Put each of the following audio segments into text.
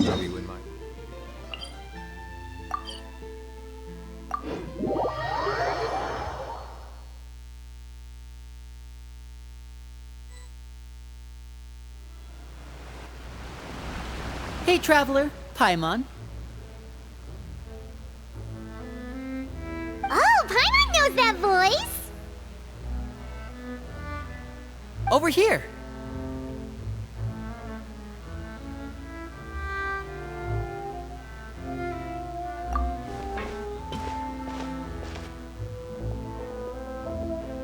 Hope you wouldn't mind. Hey, traveler, Paimon. Oh, Paimon knows that voice! Over here.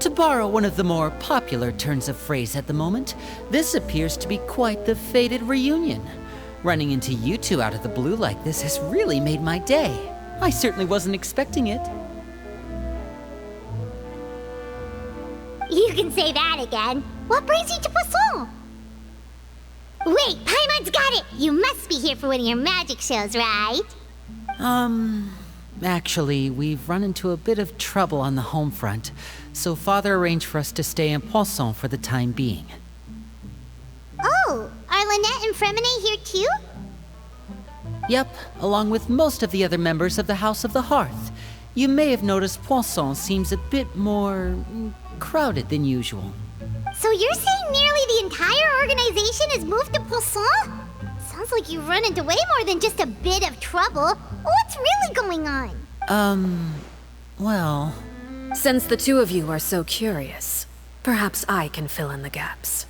To borrow one of the more popular turns of phrase at the moment, this appears to be quite the fated reunion. Running into you two out of the blue like this has really made my day. I certainly wasn't expecting it. You can say that again. What brings you to Poisson? Wait, Paimon's got it! You must be here for one of your magic shows, right? Actually, we've run into a bit of trouble on the home front, so Father arranged for us to stay in Poisson for the time being. Oh, are Lynette and Fremine here too? Yep, along with most of the other members of the House of the Hearth. You may have noticed Poisson seems a bit more crowded than usual. So you're saying nearly the entire organization has moved to Poisson? Sounds like you've run into way more than just a bit of trouble. What's really going on? Well... Since the two of you are so curious, perhaps I can fill in the gaps.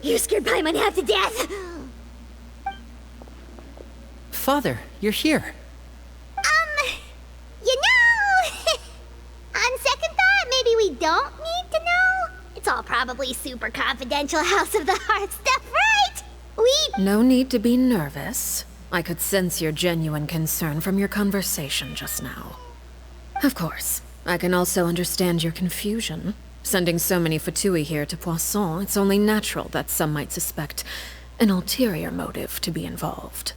You scared Paimon half to death! Father, you're here. You know... on second thought, maybe we don't need to know? It's all probably super confidential House of the Heart stuff, right? No need to be nervous. I could sense your genuine concern from your conversation just now. Of course, I can also understand your confusion. Sending so many Fatui here to Poisson, it's only natural that some might suspect an ulterior motive to be involved.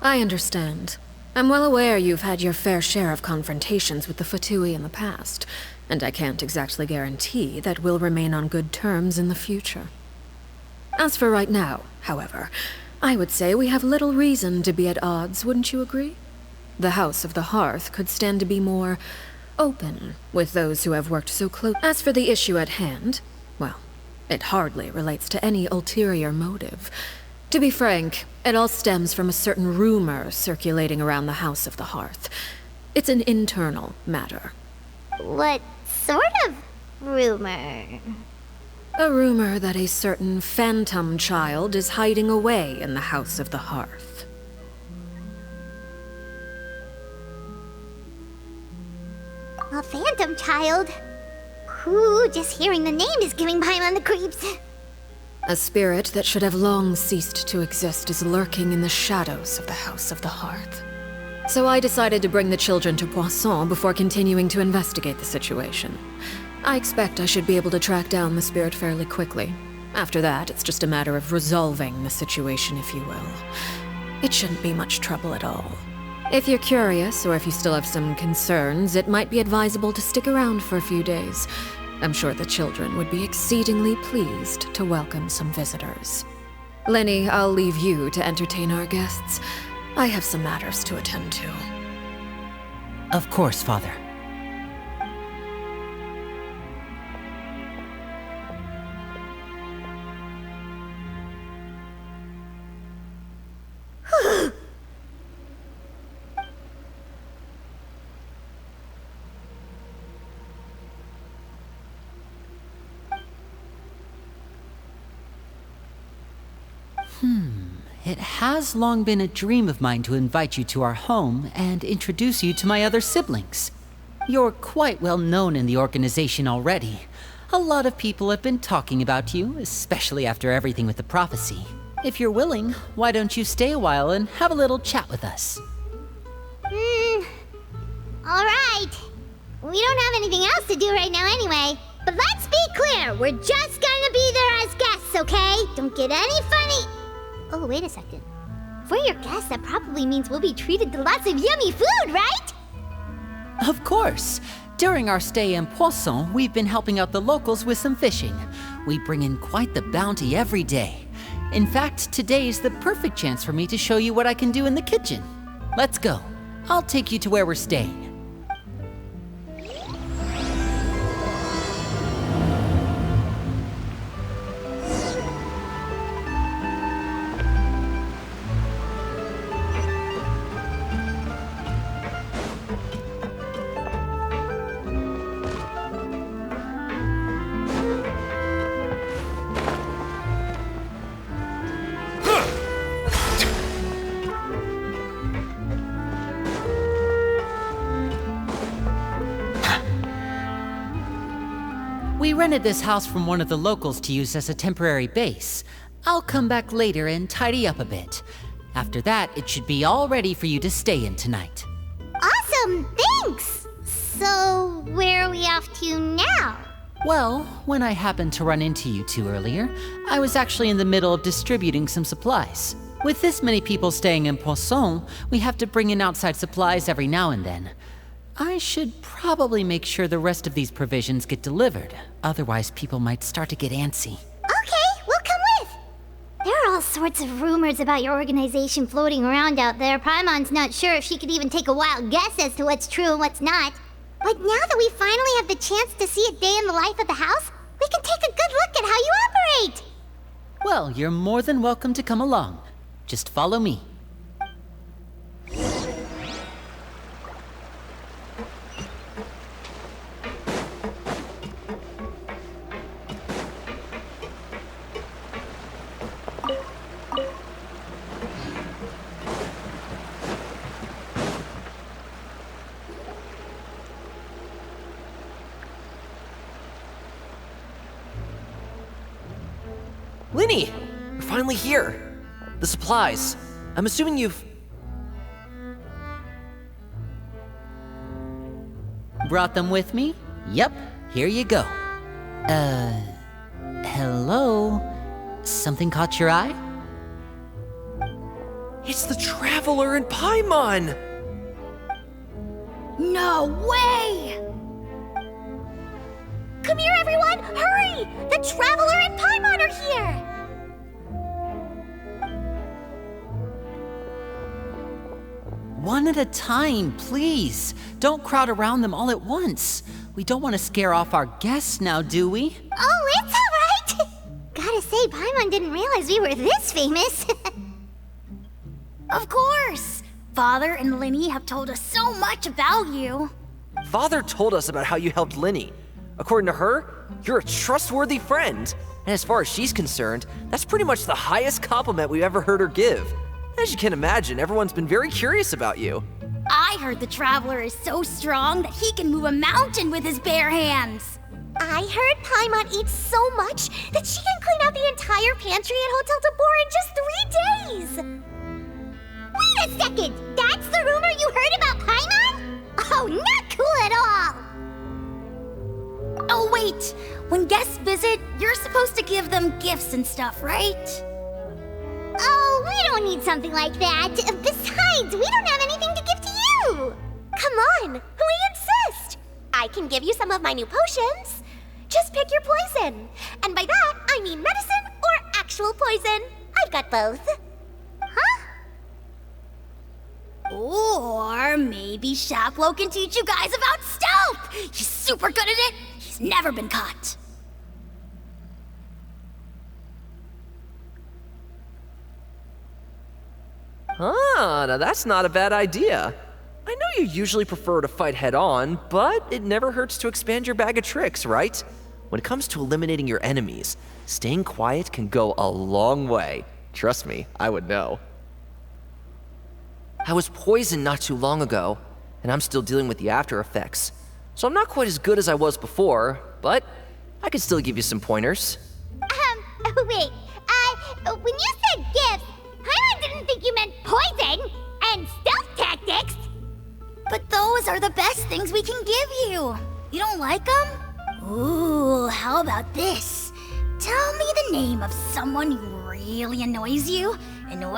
I understand. I'm well aware you've had your fair share of confrontations with the Fatui in the past, and I can't exactly guarantee that we'll remain on good terms in the future. As for right now, however, I would say we have little reason to be at odds, wouldn't you agree? The House of the Hearth could stand to be more open with those who have worked so close. As for the issue at hand, well, it hardly relates to any ulterior motive. To be frank, it all stems from a certain rumor circulating around the House of the Hearth. It's an internal matter. What sort of rumor? A rumor that a certain phantom child is hiding away in the House of the Hearth. A phantom child? Ooh, just hearing the name is giving Paimon the creeps. A spirit that should have long ceased to exist is lurking in the shadows of the House of the Hearth. So I decided to bring the children to Poisson before continuing to investigate the situation. I expect I should be able to track down the spirit fairly quickly. After that, it's just a matter of resolving the situation, if you will. It shouldn't be much trouble at all. If you're curious, or if you still have some concerns, it might be advisable to stick around for a few days. I'm sure the children would be exceedingly pleased to welcome some visitors. Lenny, I'll leave you to entertain our guests. I have some matters to attend to. Of course, Father. It has long been a dream of mine to invite you to our home and introduce you to my other siblings. You're quite well known in the organization already. A lot of people have been talking about you, especially after everything with the prophecy. If you're willing, why don't you stay a while and have a little chat with us? Alright. We don't have anything else to do right now anyway. But let's be clear, we're just gonna be there as guests, okay? Don't get any funny... Oh, wait a second. For your guests, that probably means we'll be treated to lots of yummy food, right? Of course. During our stay in Poisson, we've been helping out the locals with some fishing. We bring in quite the bounty every day. In fact, today's the perfect chance for me to show you what I can do in the kitchen. Let's go. I'll take you to where we're staying. We rented this house from one of the locals to use as a temporary base. I'll come back later and tidy up a bit. After that, it should be all ready for you to stay in tonight. Awesome, thanks! So, where are we off to now? Well, when I happened to run into you two earlier, I was actually in the middle of distributing some supplies. With this many people staying in Poisson, we have to bring in outside supplies every now and then. I should probably make sure the rest of these provisions get delivered. Otherwise, people might start to get antsy. Okay, we'll come with! There are all sorts of rumors about your organization floating around out there. Paimon's not sure if she could even take a wild guess as to what's true and what's not. But now that we finally have the chance to see a day in the life of the house, we can take a good look at how you operate! Well, you're more than welcome to come along. Just follow me. Linny! We're finally here! The supplies. I'm assuming you've... Brought them with me? Yep, here you go. Hello? Something caught your eye? It's the Traveler in Paimon! No way! Come here, everyone! Hurry! The Traveler and Paimon are here! One at a time, please. Don't crowd around them all at once. We don't want to scare off our guests now, do we? Oh, it's all right! Gotta say, Paimon didn't realize we were this famous. Of course! Father and Linny have told us so much about you. Father told us about how you helped Linny. According to her, you're a trustworthy friend. And as far as she's concerned, that's pretty much the highest compliment we've ever heard her give. As you can imagine, everyone's been very curious about you. I heard the Traveler is so strong that he can move a mountain with his bare hands. I heard Paimon eats so much that she can clean out the entire pantry at Hotel de Boer in just 3 days. Wait a second! That's the rumor you heard about Paimon? Oh, not cool at all! Oh wait, when guests visit, you're supposed to give them gifts and stuff, right? Oh, we don't need something like that. Besides, we don't have anything to give to you. Come on, we insist. I can give you some of my new potions. Just pick your poison. And by that, I mean medicine or actual poison. I've got both. Huh? Or maybe Shaplo can teach you guys about stealth. He's super good at it. He's never been caught. Ah, now that's not a bad idea. I know you usually prefer to fight head-on, but it never hurts to expand your bag of tricks, right? When it comes to eliminating your enemies, staying quiet can go a long way. Trust me, I would know. I was poisoned not too long ago, and I'm still dealing with the after effects. So I'm not quite as good as I was before, but I can still give you some pointers. Wait, when you said gifts, Paimon didn't think you meant poison and stealth tactics. But those are the best things we can give you. You don't like them? Ooh, how about this? Tell me the name of someone who really annoys you, and we'll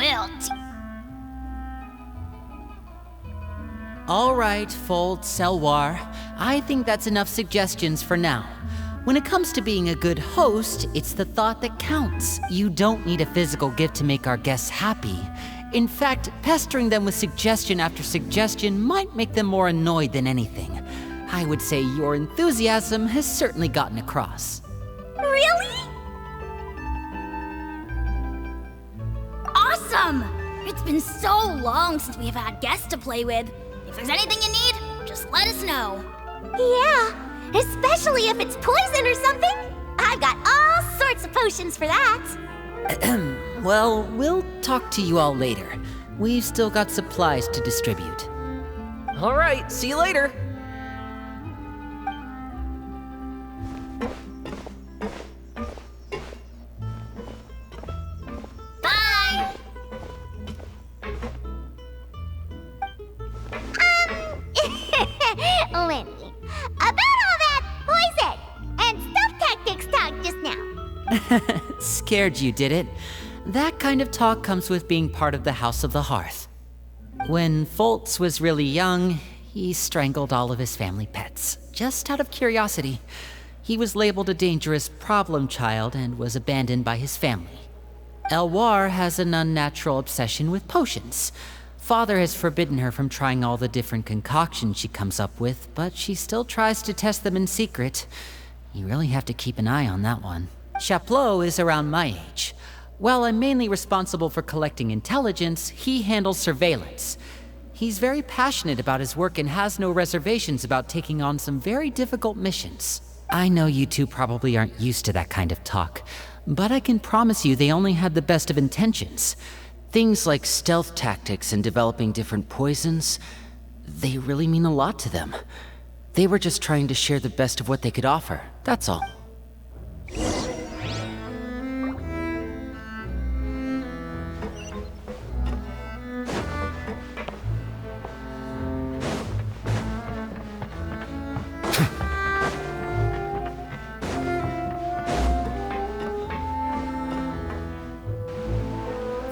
All right, Fold, Selwar. I think that's enough suggestions for now. When it comes to being a good host, it's the thought that counts. You don't need a physical gift to make our guests happy. In fact, pestering them with suggestion after suggestion might make them more annoyed than anything. I would say your enthusiasm has certainly gotten across. Really? Awesome! It's been so long since we've had guests to play with. If there's anything you need, just let us know. Yeah, especially if it's poison or something. I've got all sorts of potions for that. Well, we'll talk to you all later. We've still got supplies to distribute. All right, see you later. Bye! Lenny, about all that poison and stealth tactics talk just now. Scared you, did it? That kind of talk comes with being part of the House of the Hearth. When Foltz was really young, he strangled all of his family pets, just out of curiosity. He was labeled a dangerous problem child and was abandoned by his family. Elwar has an unnatural obsession with potions. Father has forbidden her from trying all the different concoctions she comes up with, but she still tries to test them in secret. You really have to keep an eye on that one. Chaplot is around my age. While I'm mainly responsible for collecting intelligence, he handles surveillance. He's very passionate about his work and has no reservations about taking on some very difficult missions. I know you two probably aren't used to that kind of talk, but I can promise you they only had the best of intentions. Things like stealth tactics and developing different poisons, they really mean a lot to them. They were just trying to share the best of what they could offer, that's all.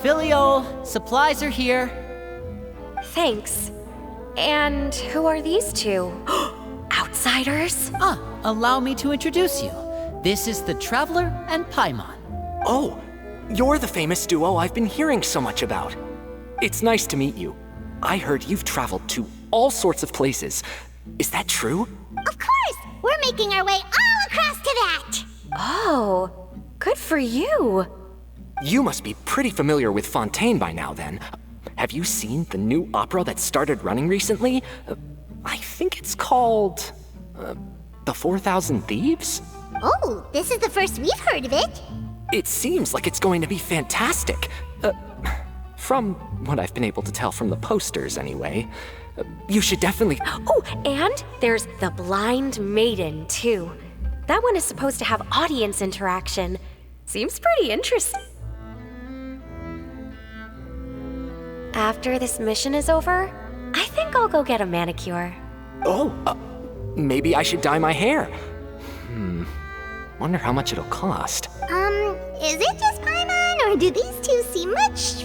Filial, supplies are here. Thanks. And who are these two? Outsiders? Allow me to introduce you. This is the Traveler and Paimon. Oh, you're the famous duo I've been hearing so much about. It's nice to meet you. I heard you've traveled to all sorts of places. Is that true? Of course! We're making our way all across to that! Oh, good for you. You must be pretty familiar with Fontaine by now, then. Have you seen the new opera that started running recently? I think it's called... The 4,000 Thieves? Oh, this is the first we've heard of it. It seems like it's going to be fantastic. From what I've been able to tell from the posters, anyway. You should definitely... Oh, and there's The Blind Maiden, too. That one is supposed to have audience interaction. Seems pretty interesting. After this mission is over, I think I'll go get a manicure. Oh, maybe I should dye my hair. Wonder how much it'll cost. Is it just Paimon, or do these two seem much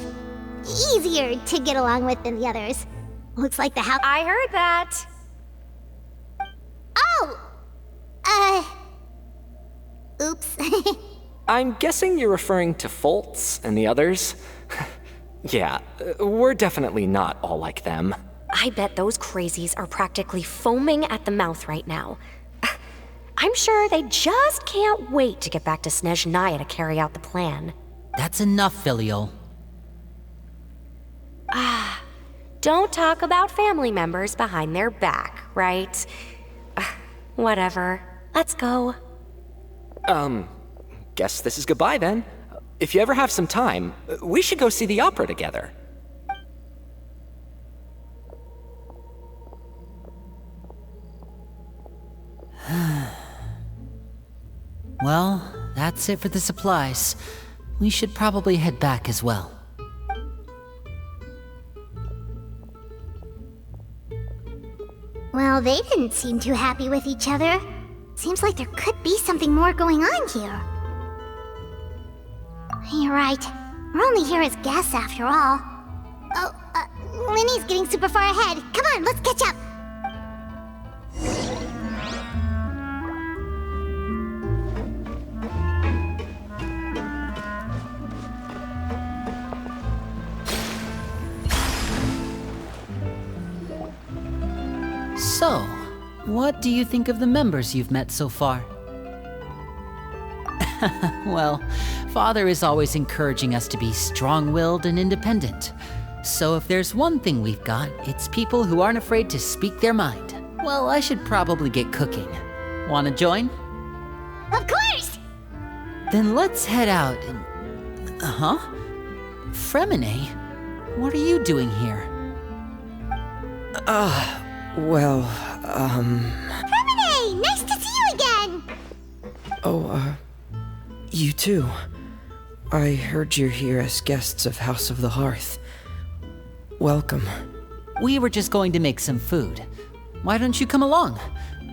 easier to get along with than the others? Looks like the house... I heard that. Oh! Oops. I'm guessing you're referring to Foltz and the others? Yeah, we're definitely not all like them. I bet those crazies are practically foaming at the mouth right now. I'm sure they just can't wait to get back to Snezhnaya to carry out the plan. That's enough, Filial. Don't talk about family members behind their back, right? Whatever. Let's go. Guess this is goodbye then. If you ever have some time, we should go see the opera together. Well, that's it for the supplies. We should probably head back as well. Well, they didn't seem too happy with each other. Seems like there could be something more going on here. You're right. We're only here as guests after all. Oh, Linny's getting super far ahead. Come on, let's catch up. So, what do you think of the members you've met so far? Well, Father is always encouraging us to be strong-willed and independent. So if there's one thing we've got, it's people who aren't afraid to speak their mind. Well, I should probably get cooking. Wanna join? Of course! Then let's head out and... Fremine? What are you doing here? Fremine, nice to see you again! You too. I heard you're here as guests of House of the Hearth. Welcome. We were just going to make some food. Why don't you come along?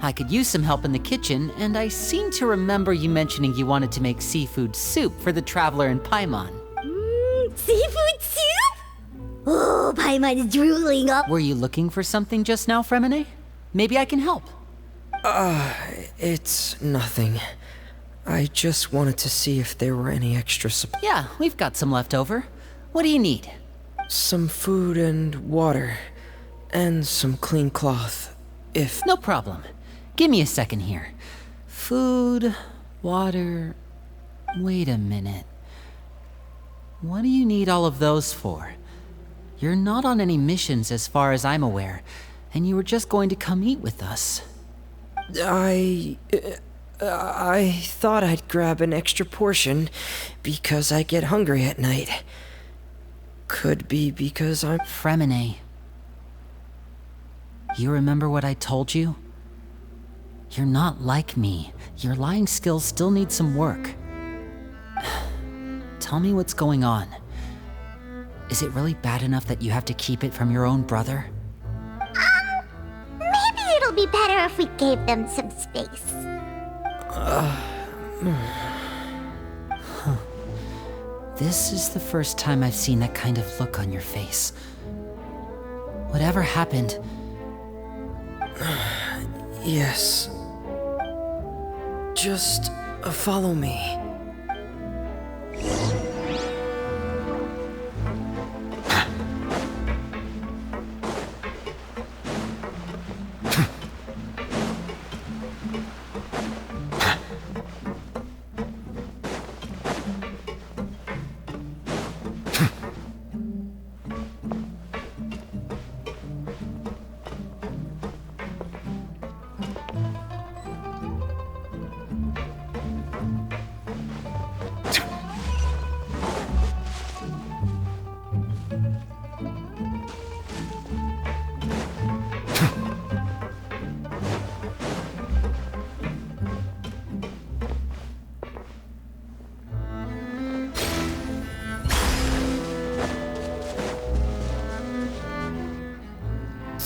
I could use some help in the kitchen, and I seem to remember you mentioning you wanted to make seafood soup for the traveler in Paimon. Seafood soup? Oh, Paimon's drooling up. Were you looking for something just now, Fremine? Maybe I can help. It's nothing. I just wanted to see if there were any extra supplies. Yeah, we've got some left over. What do you need? Some food and water. And some clean cloth, if... No problem. Give me a second here. Food, water... Wait a minute. What do you need all of those for? You're not on any missions as far as I'm aware, and you were just going to come eat with us. I thought I'd grab an extra portion because I get hungry at night. Could be because I'm... Fremine. You remember what I told you? You're not like me. Your lying skills still need some work. Tell me what's going on. Is it really bad enough that you have to keep it from your own brother? Maybe it'll be better if we gave them some space. This is the first time I've seen that kind of look on your face. Whatever happened? Yes. Just follow me.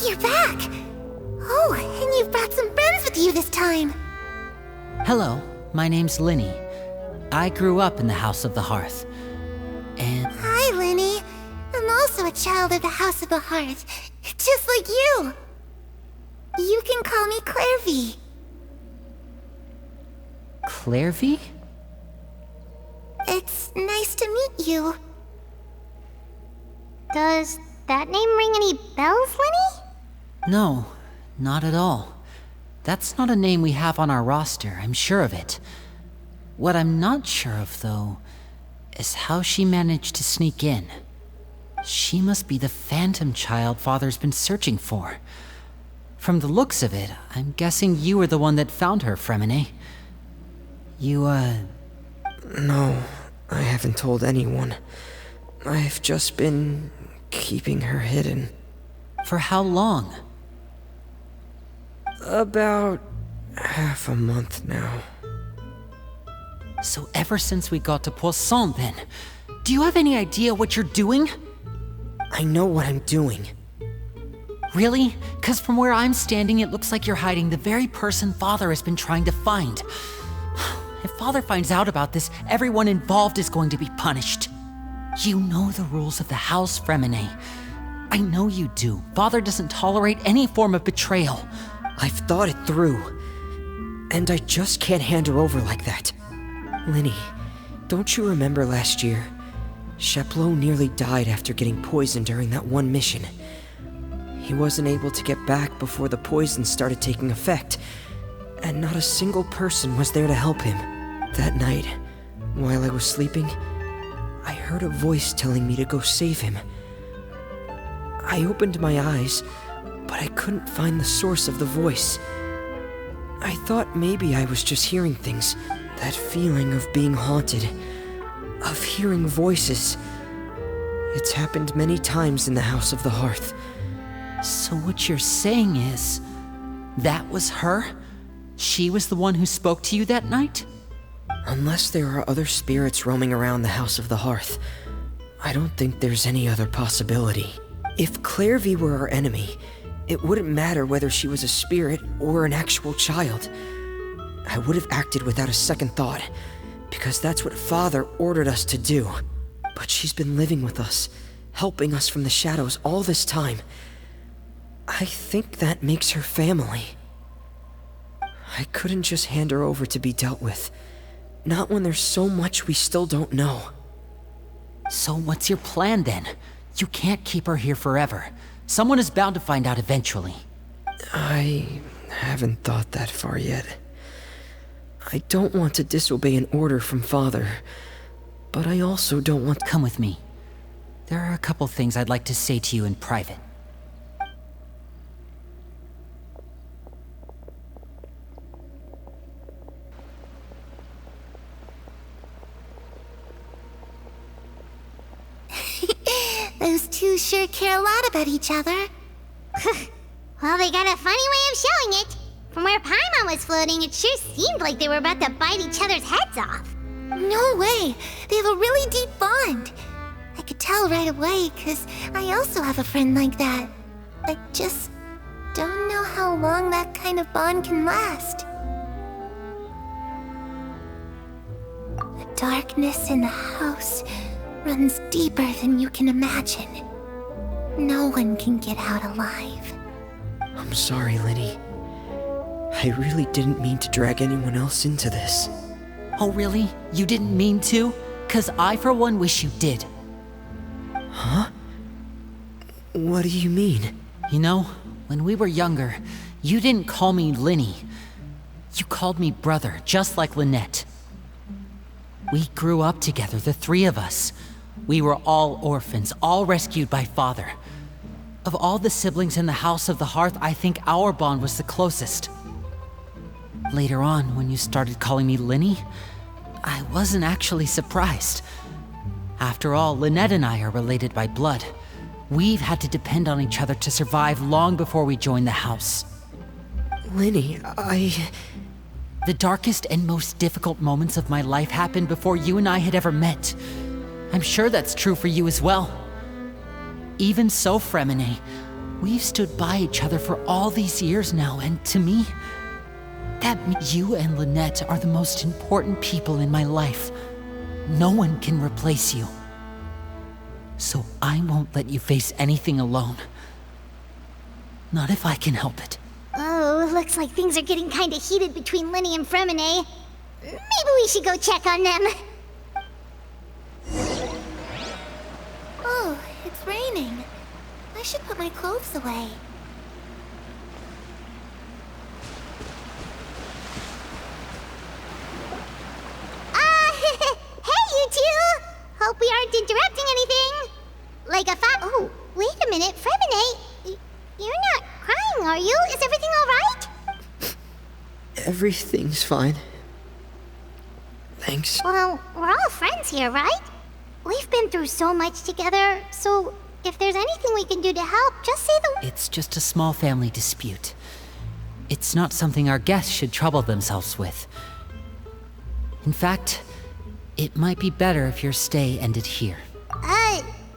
You're back! Oh, and you've brought some friends with you this time! Hello, my name's Linny. I grew up in the House of the Hearth. And... Hi, Linny. I'm also a child of the House of the Hearth, just like you. You can call me Clairvy. Clairvy? It's nice to meet you. Does that name ring any bells, Linny? No, not at all. That's not a name we have on our roster, I'm sure of it. What I'm not sure of, though, is how she managed to sneak in. She must be the phantom child Father's been searching for. From the looks of it, I'm guessing you were the one that found her, Fremine. You, No, I haven't told anyone. I've just been keeping her hidden. For how long? About half a month now. So ever since we got to Poisson, then? Do you have any idea what you're doing? I know what I'm doing. Really? 'Cause from where I'm standing, it looks like you're hiding the very person Father has been trying to find. If Father finds out about this, everyone involved is going to be punished. You know the rules of the house, Fremine. I know you do. Father doesn't tolerate any form of betrayal. I've thought it through. And I just can't hand her over like that. Linny, don't you remember last year? Sheplo nearly died after getting poisoned during that one mission. He wasn't able to get back before the poison started taking effect, and not a single person was there to help him. That night, while I was sleeping, I heard a voice telling me to go save him. I opened my eyes, but I couldn't find the source of the voice. I thought maybe I was just hearing things. That feeling of being haunted, of hearing voices. It's happened many times in the House of the Hearth. So what you're saying is, that was her? She was the one who spoke to you that night? Unless there are other spirits roaming around the House of the Hearth, I don't think there's any other possibility. If Clairvy were our enemy, it wouldn't matter whether she was a spirit or an actual child. I would have acted without a second thought, because that's what Father ordered us to do. But she's been living with us, helping us from the shadows all this time. I think that makes her family. I couldn't just hand her over to be dealt with. Not when there's so much we still don't know. So what's your plan then? You can't keep her here forever. Someone is bound to find out eventually. I haven't thought that far yet. I don't want to disobey an order from Father, but I also don't want to... Come with me. There are a couple things I'd like to say to you in private. Those two sure care a lot about each other. Well, they got a funny way of showing it. From where Paimon was floating, it sure seemed like they were about to bite each other's heads off. No way! They have a really deep bond. I could tell right away, because I also have a friend like that. I just don't know how long that kind of bond can last. The darkness in the house runs deeper than you can imagine. No one can get out alive. I'm sorry, Linny. I really didn't mean to drag anyone else into this. Oh really? You didn't mean to? 'Cause I for one wish you did. Huh? What do you mean? You know, when we were younger, you didn't call me Linny. You called me brother, just like Lynette. We grew up together, the three of us. We were all orphans, all rescued by Father. Of all the siblings in the House of the Hearth, I think our bond was the closest. Later on, when you started calling me Linny, I wasn't actually surprised. After all, Lynette and I are related by blood. We've had to depend on each other to survive long before we joined the house. Linny, The darkest and most difficult moments of my life happened before you and I had ever met. I'm sure that's true for you as well. Even so, Fremine, we've stood by each other for all these years now, and to me, that means you and Lynette are the most important people in my life. No one can replace you. So I won't let you face anything alone. Not if I can help it. Oh, looks like things are getting kinda heated between Linny and Fremine. Maybe we should go check on them. Oh, it's raining. I should put my clothes away. Hey, you two! Hope we aren't interrupting anything. Like a Oh, wait a minute, Fremine. You're not crying, are you? Is everything alright? everything's fine. Thanks. Well, we're all friends here, right? We've been through so much together, so if there's anything we can do to help, just say the... It's just a small family dispute. It's not something our guests should trouble themselves with. In fact, it might be better if your stay ended here.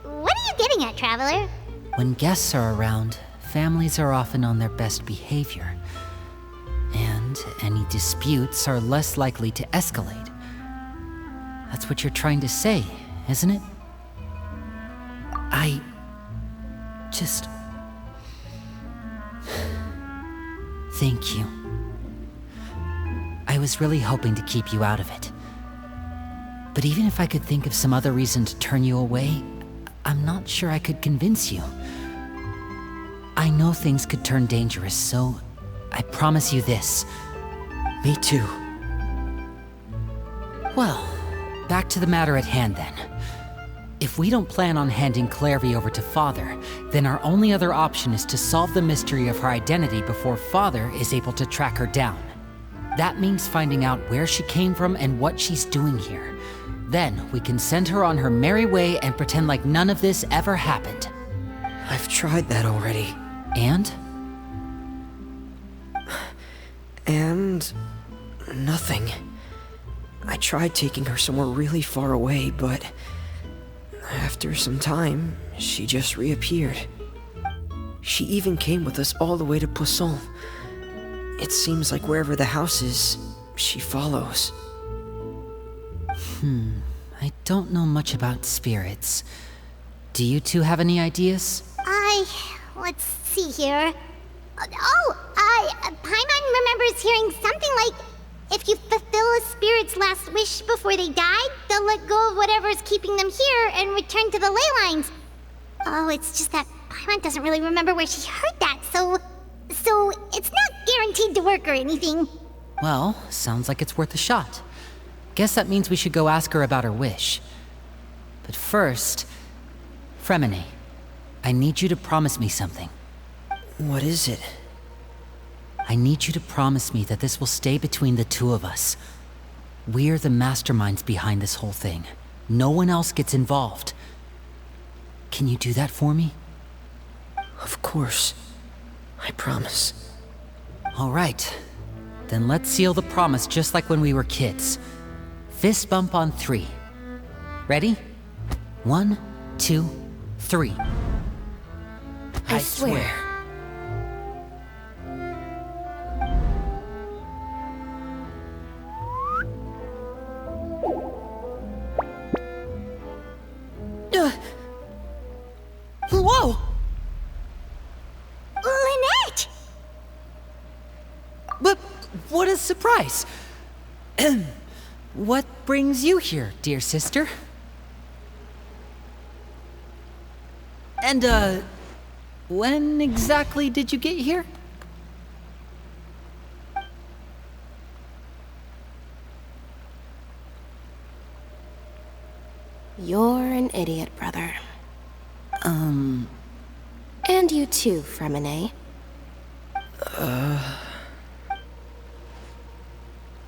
What are you getting at, Traveler? When guests are around, families are often on their best behavior. And any disputes are less likely to escalate. That's what you're trying to say, isn't it? just... Thank you. I was really hoping to keep you out of it. But even if I could think of some other reason to turn you away, I'm not sure I could convince you. I know things could turn dangerous, so I promise you this. Me too. Well, back to the matter at hand then. If we don't plan on handing Clairvy over to Father, then our only other option is to solve the mystery of her identity before Father is able to track her down. That means finding out where she came from and what she's doing here. Then we can send her on her merry way and pretend like none of this ever happened. I've tried that already. And? And... nothing. I tried taking her somewhere really far away, but... after some time, she just reappeared. She even came with us all the way to Poisson. It seems like wherever the house is, she follows. I don't know much about spirits. Do you two have any ideas? Let's see here. Paimon remembers hearing something like, if you fulfill a spirit's last wish before they die, they'll let go of whatever's keeping them here and return to the ley lines. Oh, it's just that Paimon doesn't really remember where she heard that, so it's not guaranteed to work or anything. Well, sounds like it's worth a shot. Guess that means we should go ask her about her wish. But first, Fremine, I need you to promise me something. What is it? I need you to promise me that this will stay between the two of us. We're the masterminds behind this whole thing. No one else gets involved. Can you do that for me? Of course. I promise. All right. Then let's seal the promise just like when we were kids. Fist bump on 3. Ready? 1, 2, 3. I swear. Whoa! Lynette! But what a surprise! What brings you here, dear sister? And, when exactly did you get here? You're an idiot, brother. And you too, Fremine.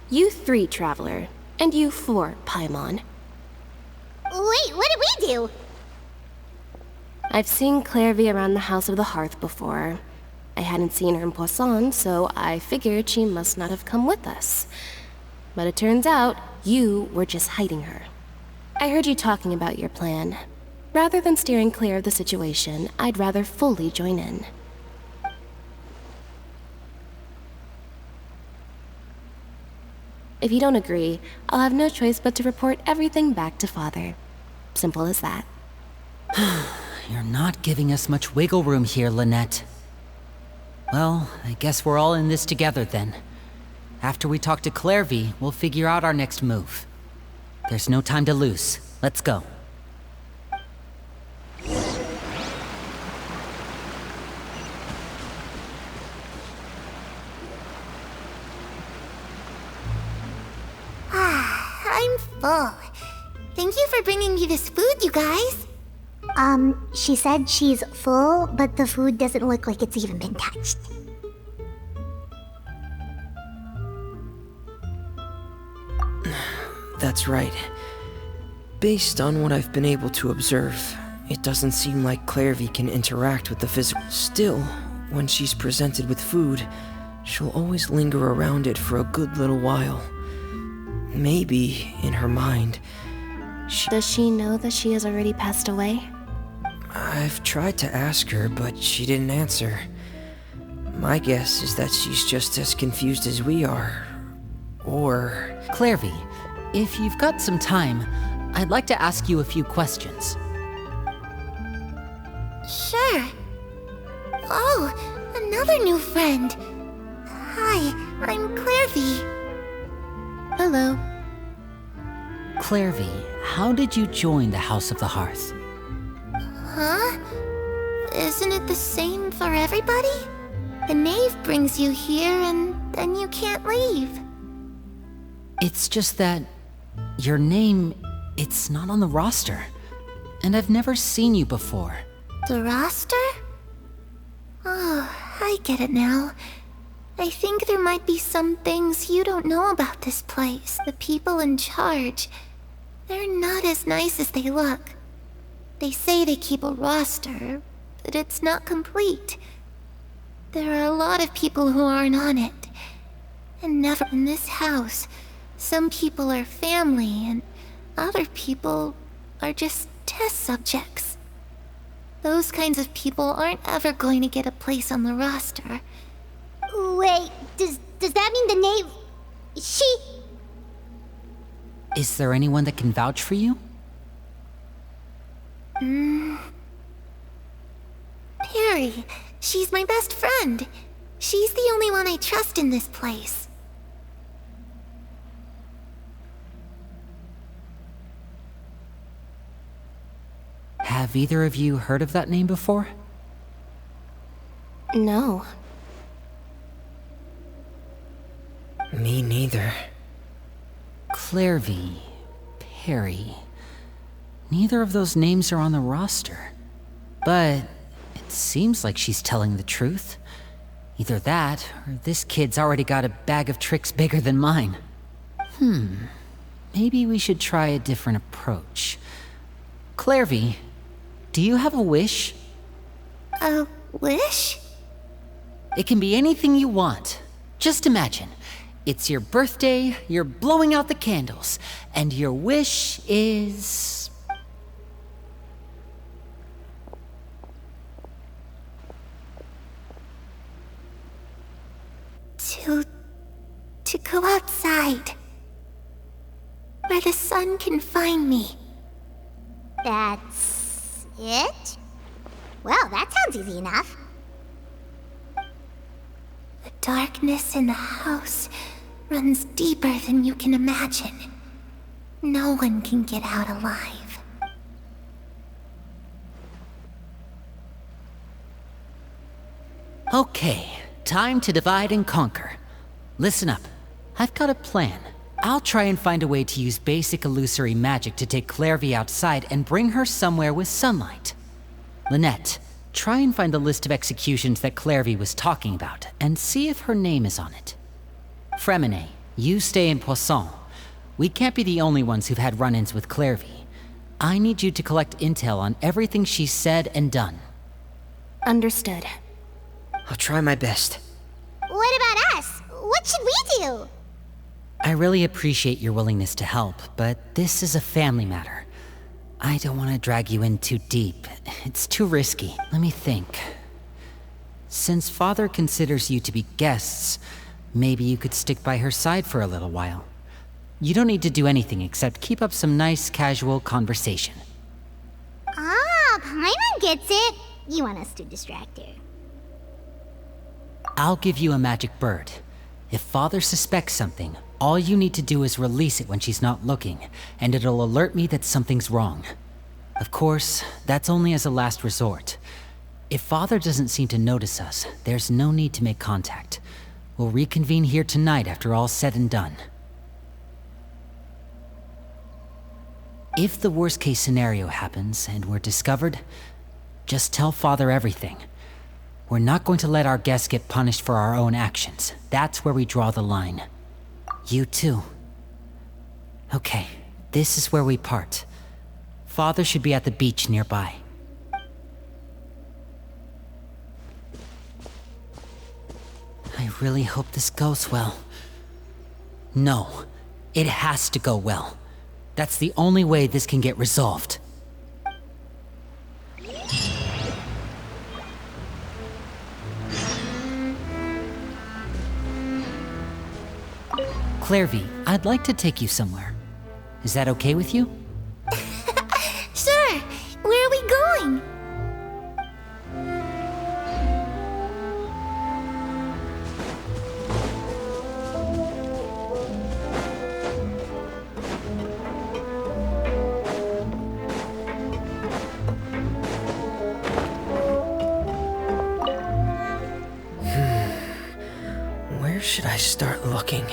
You 3, Traveler. And you 4, Paimon. Wait, what did we do? I've seen Clairvy around the House of the Hearth before. I hadn't seen her in Poisson, so I figured she must not have come with us. But it turns out, you were just hiding her. I heard you talking about your plan. Rather than steering clear of the situation, I'd rather fully join in. If you don't agree, I'll have no choice but to report everything back to Father. Simple as that. You're not giving us much wiggle room here, Lynette. Well, I guess we're all in this together then. After we talk to Clairvy, we'll figure out our next move. There's no time to lose. Let's go. I'm full. Thank you for bringing me this food, you guys. She said she's full, but the food doesn't look like it's even been touched. That's right. Based on what I've been able to observe, it doesn't seem like Clairvy can interact with the physical. Still, when she's presented with food, she'll always linger around it for a good little while. Maybe, in her mind, Does she know that she has already passed away? I've tried to ask her, but she didn't answer. My guess is that she's just as confused as we are. Or... Clairvy, if you've got some time, I'd like to ask you a few questions. Sure. Oh, another new friend. Hi, I'm Clairvy. Hello. Clairvy, how did you join the House of the Hearth? Huh? Isn't it the same for everybody? The knave brings you here and then you can't leave. It's just that your name, it's not on the roster. And I've never seen you before. The roster? Oh, I get it now. I think there might be some things you don't know about this place. The people in charge, they're not as nice as they look. They say they keep a roster, but it's not complete. There are a lot of people who aren't on it. And never in this house. Some people are family, and other people are just test subjects. Those kinds of people aren't ever going to get a place on the roster. Wait, does that mean the knave... She... Is there anyone that can vouch for you? Perry. She's my best friend. She's the only one I trust in this place. Have either of you heard of that name before? No. Me neither. Clairvy, Perry. Neither of those names are on the roster. But it seems like she's telling the truth. Either that, or this kid's already got a bag of tricks bigger than mine. Maybe we should try a different approach. Clairvy, do you have a wish? A wish? It can be anything you want. Just imagine. It's your birthday, you're blowing out the candles, and your wish is... To go outside. Where the sun can find me. That's... it? Well, that sounds easy enough. The darkness in the house runs deeper than you can imagine. No one can get out alive. Okay, time to divide and conquer. Listen up. I've got a plan. I'll try and find a way to use basic illusory magic to take Clairvy outside and bring her somewhere with sunlight. Lynette, try and find the list of executions that Clairvy was talking about, and see if her name is on it. Fremine, you stay in Poisson. We can't be the only ones who've had run-ins with Clairvy. I need you to collect intel on everything she's said and done. Understood. I'll try my best. What about us? What should we do? I really appreciate your willingness to help, but this is a family matter. I don't want to drag you in too deep. It's too risky. Let me think. Since Father considers you to be guests, maybe you could stick by her side for a little while. You don't need to do anything except keep up some nice, casual conversation. Ah, Paimon gets it. You want us to distract her. I'll give you a magic bird. If Father suspects something, all you need to do is release it when she's not looking, and it'll alert me that something's wrong. Of course, that's only as a last resort. If Father doesn't seem to notice us, there's no need to make contact. We'll reconvene here tonight after all's said and done. If the worst-case scenario happens and we're discovered, just tell Father everything. We're not going to let our guests get punished for our own actions. That's where we draw the line. You too. Okay, this is where we part. Father should be at the beach nearby. I really hope this goes well. No, it has to go well. That's the only way this can get resolved. Clairvy, I'd like to take you somewhere. Is that okay with you? Sure. Where are we going? should I start looking?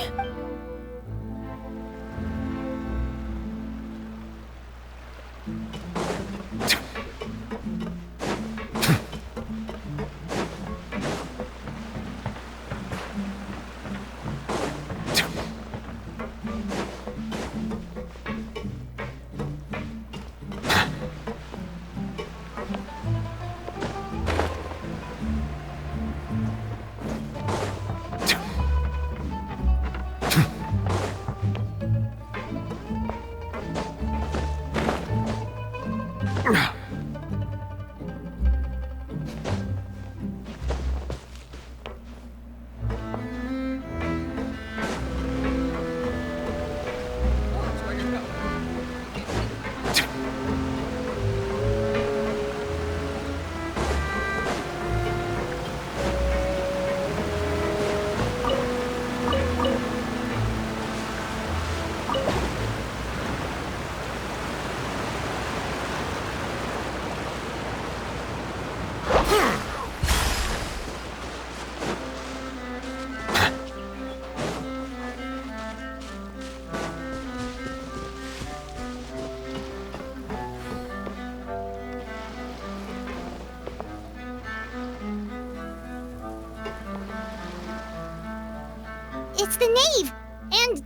It's the knave! And...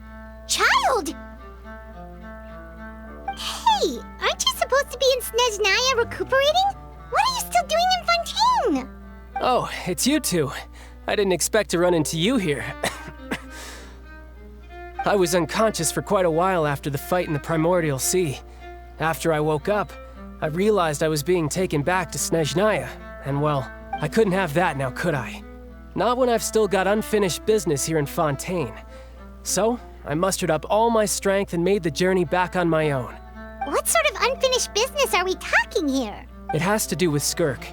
child! Hey, aren't you supposed to be in Snezhnaya recuperating? What are you still doing in Fontaine? Oh, it's you two. I didn't expect to run into you here. I was unconscious for quite a while after the fight in the Primordial Sea. After I woke up, I realized I was being taken back to Snezhnaya, and well, I couldn't have that now, could I? Not when I've still got unfinished business here in Fontaine. So, I mustered up all my strength and made the journey back on my own. What sort of unfinished business are we talking here? It has to do with Skirk,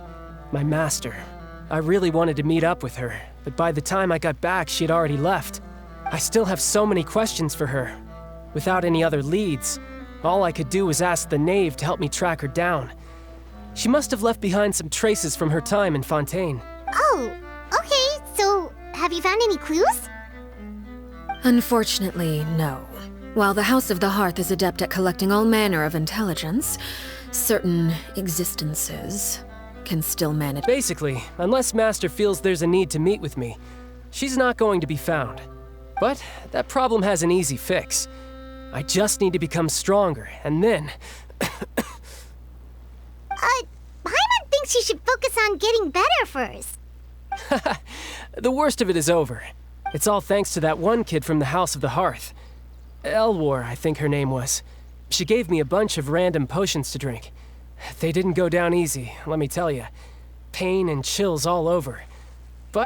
my master. I really wanted to meet up with her, but by the time I got back, she had already left. I still have so many questions for her. Without any other leads, all I could do was ask the knave to help me track her down. She must have left behind some traces from her time in Fontaine. Oh, okay, so have you found any clues? Unfortunately, no. While the House of the Hearth is adept at collecting all manner of intelligence, certain existences can still manage. Basically, unless Master feels there's a need to meet with me, she's not going to be found. But that problem has an easy fix. I just need to become stronger, and then... Paimon thinks you should focus on getting better first. The worst of it is over. It's all thanks to that one kid from the House of the Hearth. Elwar, I think her name was. She gave me a bunch of random potions to drink. They didn't go down easy, let me tell you. Pain and chills all over.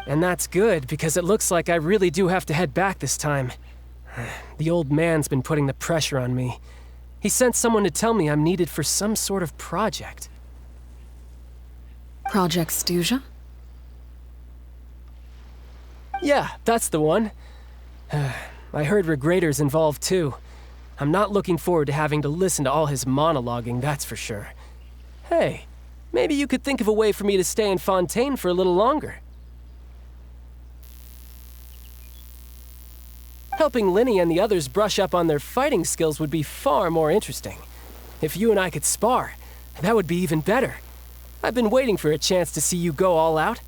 And that's good, because it looks like I really do have to head back this time. The old man's been putting the pressure on me. He sent someone to tell me I'm needed for some sort of project. Project Stuja? Yeah, that's the one. I heard Regrator's involved too. I'm not looking forward to having to listen to all his monologuing, that's for sure. Hey, maybe you could think of a way for me to stay in Fontaine for a little longer. Helping Linny and the others brush up on their fighting skills would be far more interesting. If you and I could spar, that would be even better. I've been waiting for a chance to see you go all out.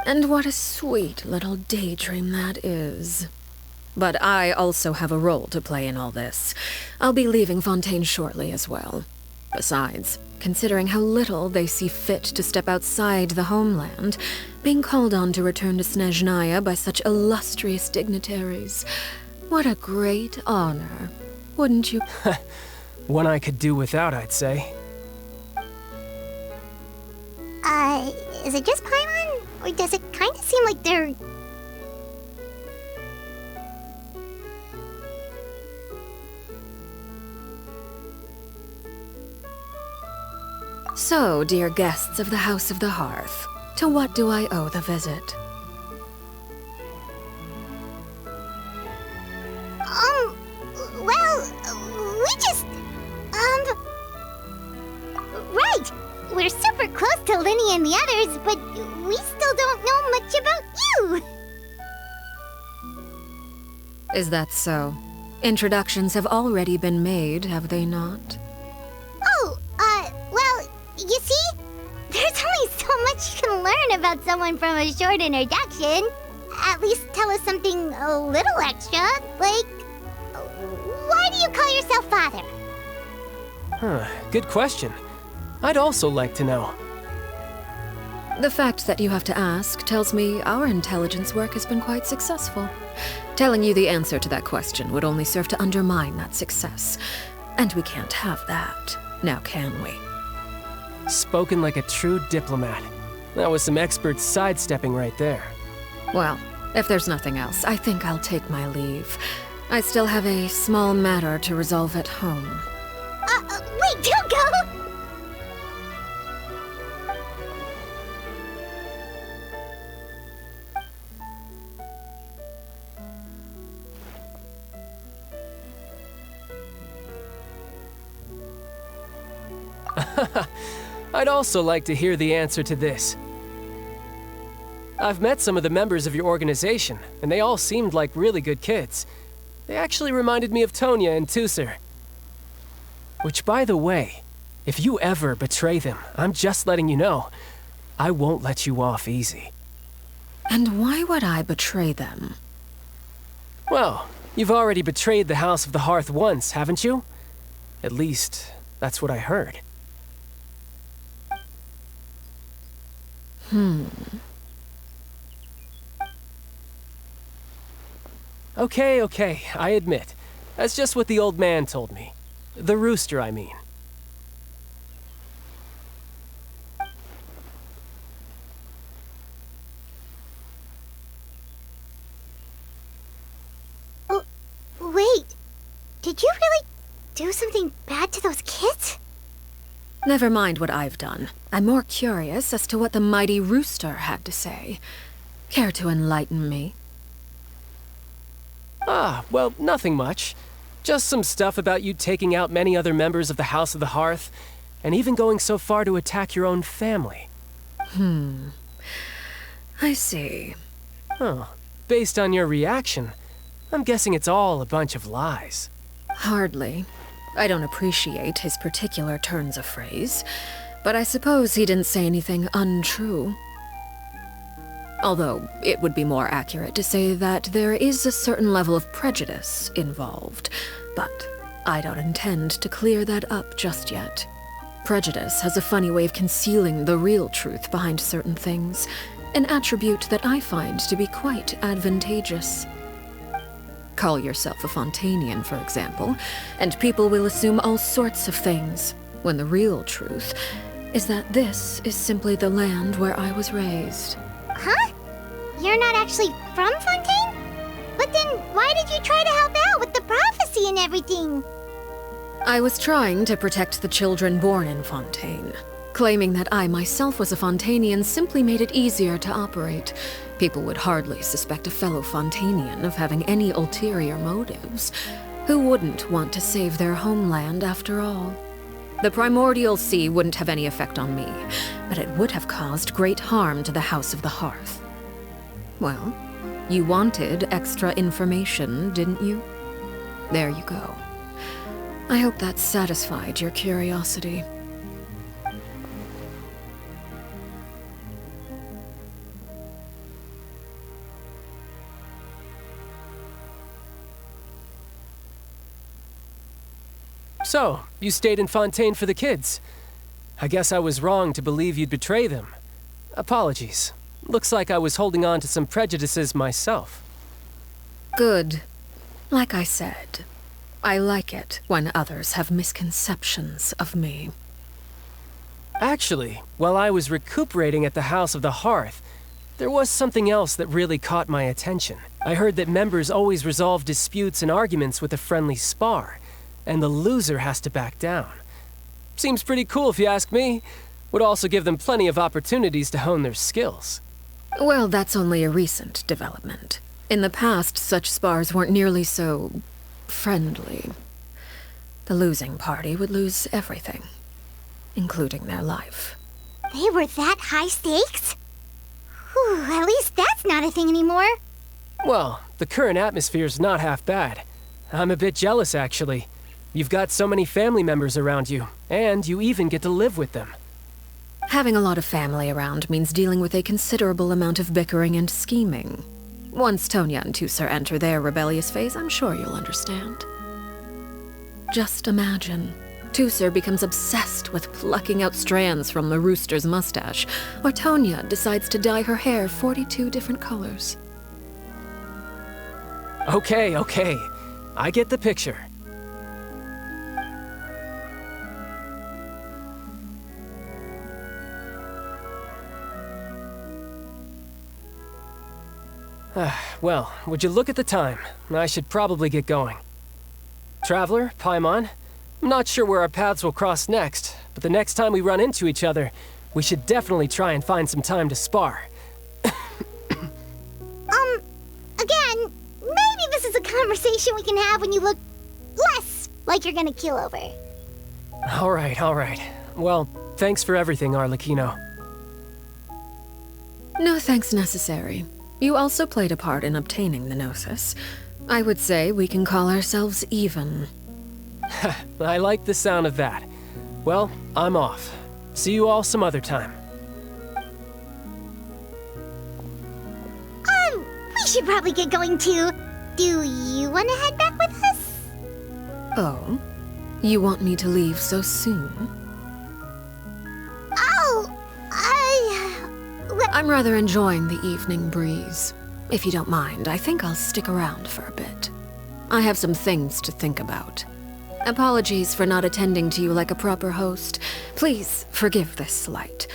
And what a sweet little daydream that is. But I also have a role to play in all this. I'll be leaving Fontaine shortly as well. Besides, considering how little they see fit to step outside the homeland, being called on to return to Snezhnaya by such illustrious dignitaries, what a great honor, wouldn't you? One I could do without, I'd say. Is it just Paimon? Or does it kind of seem like they're... So, dear guests of the House of the Hearth, to what do I owe the visit? Well, we just... Right! We're super close to Linny and the others, but we still don't know much about you! Is that so? Introductions have already been made, have they not? Oh, well, you see? There's only so much you can learn about someone from a short introduction. At least tell us something a little extra, like, why do you call yourself father? Good question. I'd also like to know. The fact that you have to ask tells me our intelligence work has been quite successful. Telling you the answer to that question would only serve to undermine that success. And we can't have that, now can we? Spoken like a true diplomat. That was some expert sidestepping right there. Well, if there's nothing else, I think I'll take my leave. I still have a small matter to resolve at home. Wait, don't go! I'd also like to hear the answer to this. I've met some of the members of your organization, and they all seemed like really good kids. They actually reminded me of Tonya and Tusser. Which, by the way, if you ever betray them, I'm just letting you know, I won't let you off easy. And why would I betray them? Well, you've already betrayed the House of the Hearth once, haven't you? At least, that's what I heard. Okay, I admit. That's just what the old man told me. The rooster, I mean. Oh, wait. Did you really do something bad to those kids? Never mind what I've done. I'm more curious as to what the mighty rooster had to say. Care to enlighten me? Well, nothing much. Just some stuff about you taking out many other members of the House of the Hearth, and even going so far to attack your own family. I see. Oh, based on your reaction, I'm guessing it's all a bunch of lies. Hardly. I don't appreciate his particular turns of phrase, but I suppose he didn't say anything untrue. Although, it would be more accurate to say that there is a certain level of prejudice involved, but I don't intend to clear that up just yet. Prejudice has a funny way of concealing the real truth behind certain things, an attribute that I find to be quite advantageous. Call yourself a Fontanian, for example, and people will assume all sorts of things, when the real truth is that this is simply the land where I was raised. Huh? You're not actually from Fontaine? But then why did you try to help out with the prophecy and everything? I was trying to protect the children born in Fontaine. Claiming that I myself was a Fontanian simply made it easier to operate. People would hardly suspect a fellow Fontanian of having any ulterior motives. Who wouldn't want to save their homeland after all? The primordial sea wouldn't have any effect on me, but it would have caused great harm to the House of the Hearth. Well, you wanted extra information, didn't you? There you go. I hope that satisfied your curiosity. So, you stayed in Fontaine for the kids. I guess I was wrong to believe you'd betray them. Apologies. Looks like I was holding on to some prejudices myself. Good. Like I said, I like it when others have misconceptions of me. Actually, while I was recuperating at the House of the Hearth, there was something else that really caught my attention. I heard that members always resolve disputes and arguments with a friendly spar, and the loser has to back down. Seems pretty cool if you ask me. Would also give them plenty of opportunities to hone their skills. Well, that's only a recent development. In the past, such spars weren't nearly so friendly. The losing party would lose everything, including their life. They were that high stakes? Whew, at least that's not a thing anymore. Well, The current atmosphere's not half bad. I'm a bit jealous, actually. You've got so many family members around you, and you even get to live with them. Having a lot of family around means dealing with a considerable amount of bickering and scheming. Once Tonya and Tusser enter their rebellious phase, I'm sure you'll understand. Just imagine. Tusser becomes obsessed with plucking out strands from the rooster's mustache, or Tonya decides to dye her hair 42 different colors. Okay. I get the picture. Well, would you look at the time? I should probably get going. Traveler, Paimon, I'm not sure where our paths will cross next, but the next time we run into each other, we should definitely try and find some time to spar. Again, maybe this is a conversation we can have when you look less like you're gonna keel over. All right. Well, thanks for everything, Arlecchino. No thanks necessary. You also played a part in obtaining the Gnosis. I would say we can call ourselves even. I like the sound of that. Well, I'm off. See you all some other time. We should probably get going too. Do you want to head back with us? Oh? You want me to leave so soon? Oh, I'm rather enjoying the evening breeze. If you don't mind, I think I'll stick around for a bit. I have some things to think about. Apologies for not attending to you like a proper host. Please forgive this slight.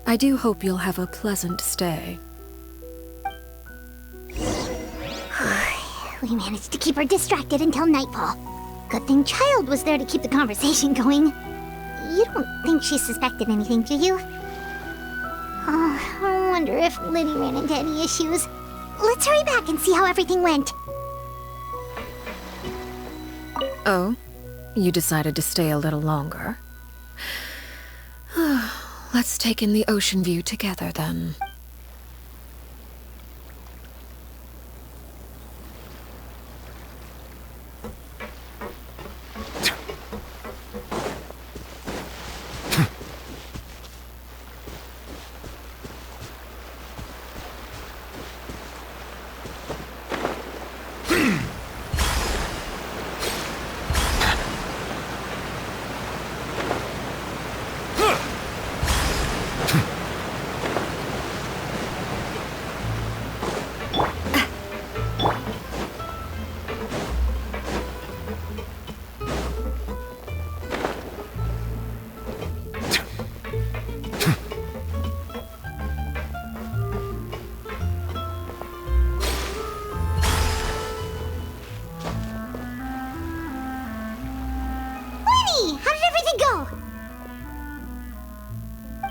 I do hope you'll have a pleasant stay. We managed to keep her distracted until nightfall. Good thing Child was there to keep the conversation going. You don't think she suspected anything, do you? I wonder if Liddy ran into any issues. Let's hurry back and see how everything went. Oh? You decided to stay a little longer? Let's take in the ocean view together, then.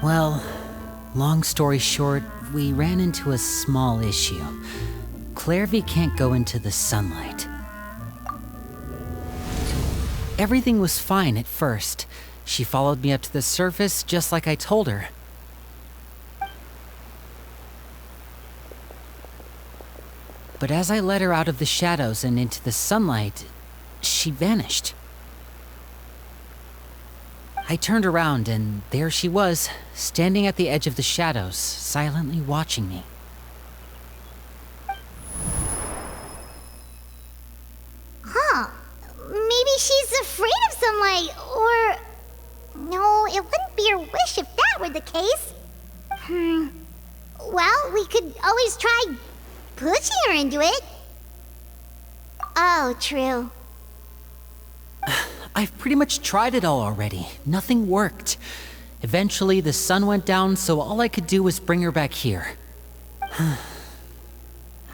Well, long story short, we ran into a small issue. Clairvy can't go into the sunlight. Everything was fine at first. She followed me up to the surface just like I told her. But as I led her out of the shadows and into the sunlight, she vanished. I turned around and there she was, standing at the edge of the shadows, silently watching me. Huh. Maybe she's afraid of sunlight, or... No, it wouldn't be her wish if that were the case. Well, we could always try pushing her into it. Oh, true. I've pretty much tried it all already. Nothing worked. Eventually, the sun went down, so all I could do was bring her back here.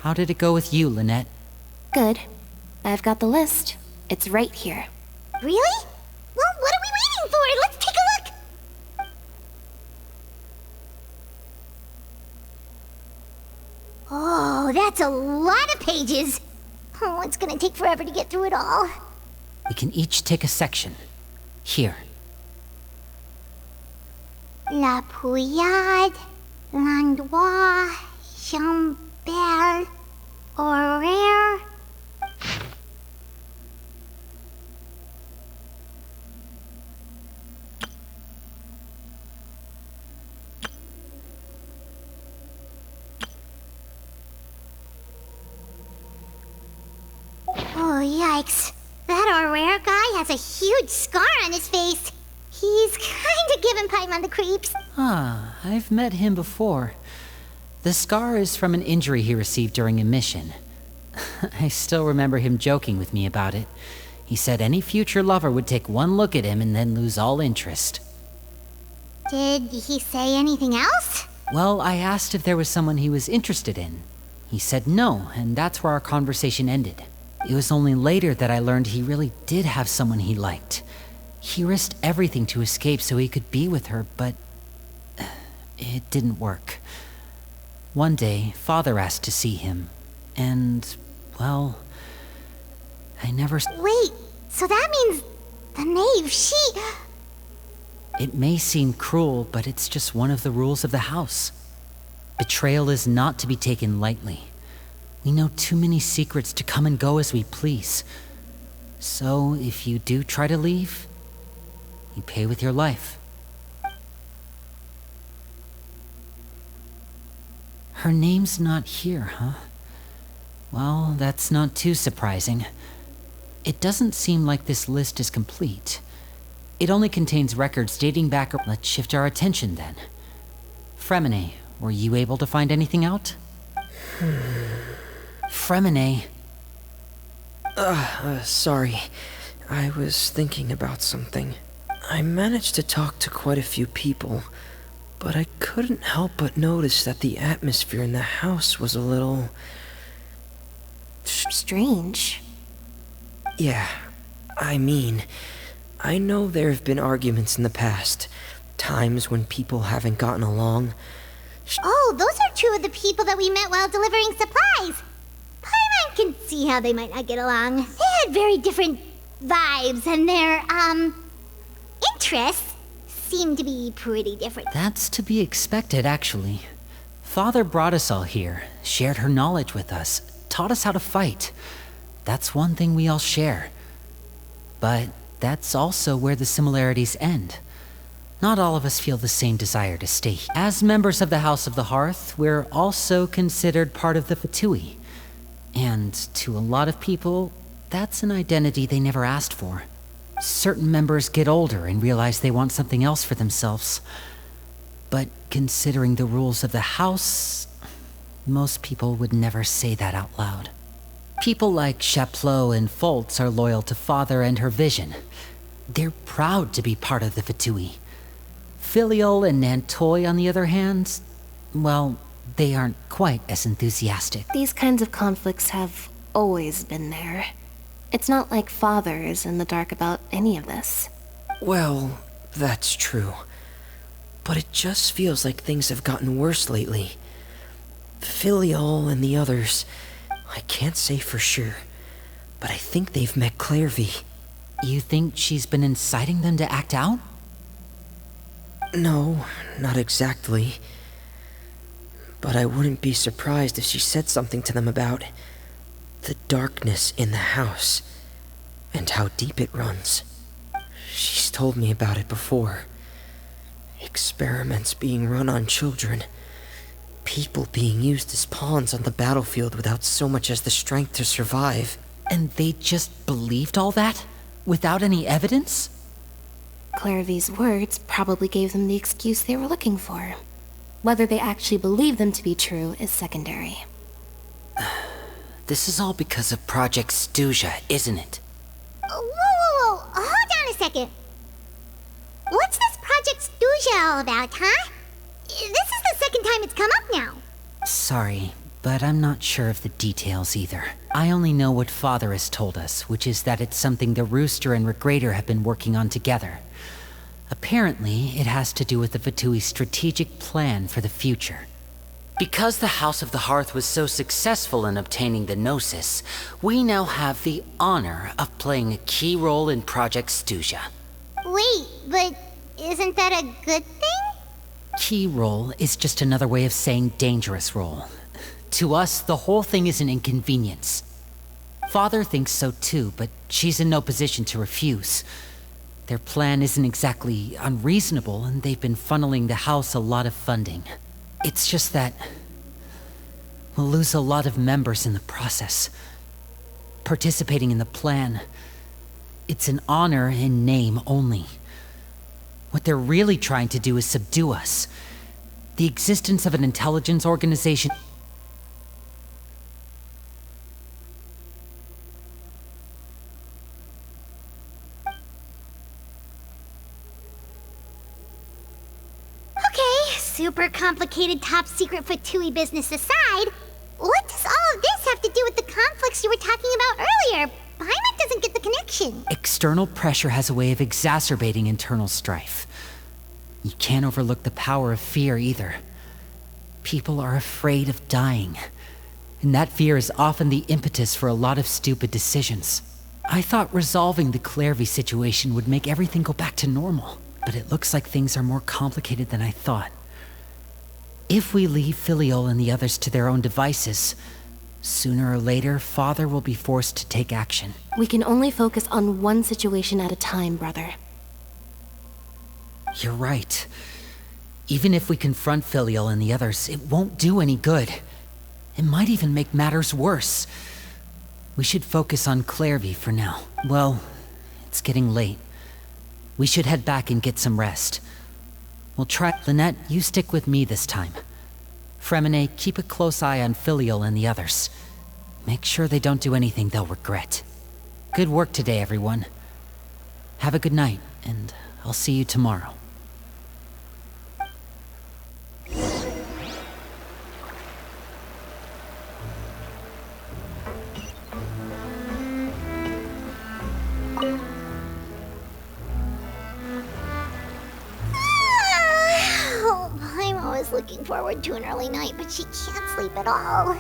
How did it go with you, Lynette? Good. I've got the list. It's right here. Really? Well, what are we waiting for? Let's take a look! Oh, that's a lot of pages. Oh, it's gonna take forever to get through it all. We can each take a section. Here. La Pouillade, l'endroit, Chambel, or rare? Oh, yikes. That rare guy has a huge scar on his face. He's kinda giving Paimon the creeps. Ah, I've met him before. The scar is from an injury he received during a mission. I still remember him joking with me about it. He said any future lover would take one look at him and then lose all interest. Did he say anything else? Well, I asked if there was someone he was interested in. He said no, and that's where our conversation ended. It was only later that I learned he really did have someone he liked. He risked everything to escape so he could be with her, but it didn't work. One day, Father asked to see him, and, well, I never... Wait, so that means the knave, she... It may seem cruel, but it's just one of the rules of the house. Betrayal is not to be taken lightly. We know too many secrets to come and go as we please. So, if you do try to leave, you pay with your life. Her name's not here, huh? Well, that's not too surprising. It doesn't seem like this list is complete. It only contains records dating back... Let's shift our attention then. Fremine, were you able to find anything out? Fremine. Sorry. I was thinking about something. I managed to talk to quite a few people, but I couldn't help but notice that the atmosphere in the house was a little... Strange. Yeah, I mean, I know there have been arguments in the past, times when people haven't gotten along. Oh, those are two of the people that we met while delivering supplies. Paimon can see how they might not get along. They had very different vibes, and their, interests seem to be pretty different. That's to be expected, actually. Father brought us all here, shared her knowledge with us, taught us how to fight. That's one thing we all share. But that's also where the similarities end. Not all of us feel the same desire to stay here. As members of the House of the Hearth, we're also considered part of the Fatui. And to a lot of people, that's an identity they never asked for. Certain members get older and realize they want something else for themselves. But considering the rules of the house, most people would never say that out loud. People like Chaplot and Foltz are loyal to Father and her vision. They're proud to be part of the Fatui. Filial and Nantoy, on the other hand, well, they aren't quite as enthusiastic. These kinds of conflicts have always been there. It's not like Father is in the dark about any of this. Well, that's true. But it just feels like things have gotten worse lately. Filial and the others, I can't say for sure, but I think they've met Clairvy. You think she's been inciting them to act out? No, not exactly. But I wouldn't be surprised if she said something to them about the darkness in the house and how deep it runs. She's told me about it before. Experiments being run on children. People being used as pawns on the battlefield without so much as the strength to survive. And they just believed all that? Without any evidence? Clairvy's words probably gave them the excuse they were looking for. Whether they actually believe them to be true is secondary. This is all because of Project Stuja, isn't it? Whoa. Hold on a second. What's this Project Stuja all about, huh? This is the second time it's come up now. Sorry, but I'm not sure of the details either. I only know what Father has told us, which is that it's something the Rooster and Regrader have been working on together. Apparently, it has to do with the Fatui's strategic plan for the future. Because the House of the Hearth was so successful in obtaining the Gnosis, we now have the honor of playing a key role in Project Stuja. Wait, but isn't that a good thing? Key role is just another way of saying dangerous role. To us, the whole thing is an inconvenience. Father thinks so too, but she's in no position to refuse. Their plan isn't exactly unreasonable, and they've been funneling the house a lot of funding. It's just that we'll lose a lot of members in the process. Participating in the plan, it's an honor in name only. What they're really trying to do is subdue us. The existence of an intelligence organization... Okay, super complicated top secret Fatui business aside, what does all of this have to do with the conflicts you were talking about earlier? Paimon doesn't get the connection. External pressure has a way of exacerbating internal strife. You can't overlook the power of fear either. People are afraid of dying, and that fear is often the impetus for a lot of stupid decisions. I thought resolving the Clairvy situation would make everything go back to normal, but it looks like things are more complicated than I thought. If we leave Filiol and the others to their own devices, sooner or later, Father will be forced to take action. We can only focus on one situation at a time, brother. You're right. Even if we confront Filial and the others, it won't do any good. It might even make matters worse. We should focus on Clairvy for now. Well, it's getting late. We should head back and get some rest. We'll try... Lynette, you stick with me this time. Fremine, keep a close eye on Filial and the others. Make sure they don't do anything they'll regret. Good work today, everyone. Have a good night, and I'll see you tomorrow. I'm always looking forward to an early night, but she can't sleep at all.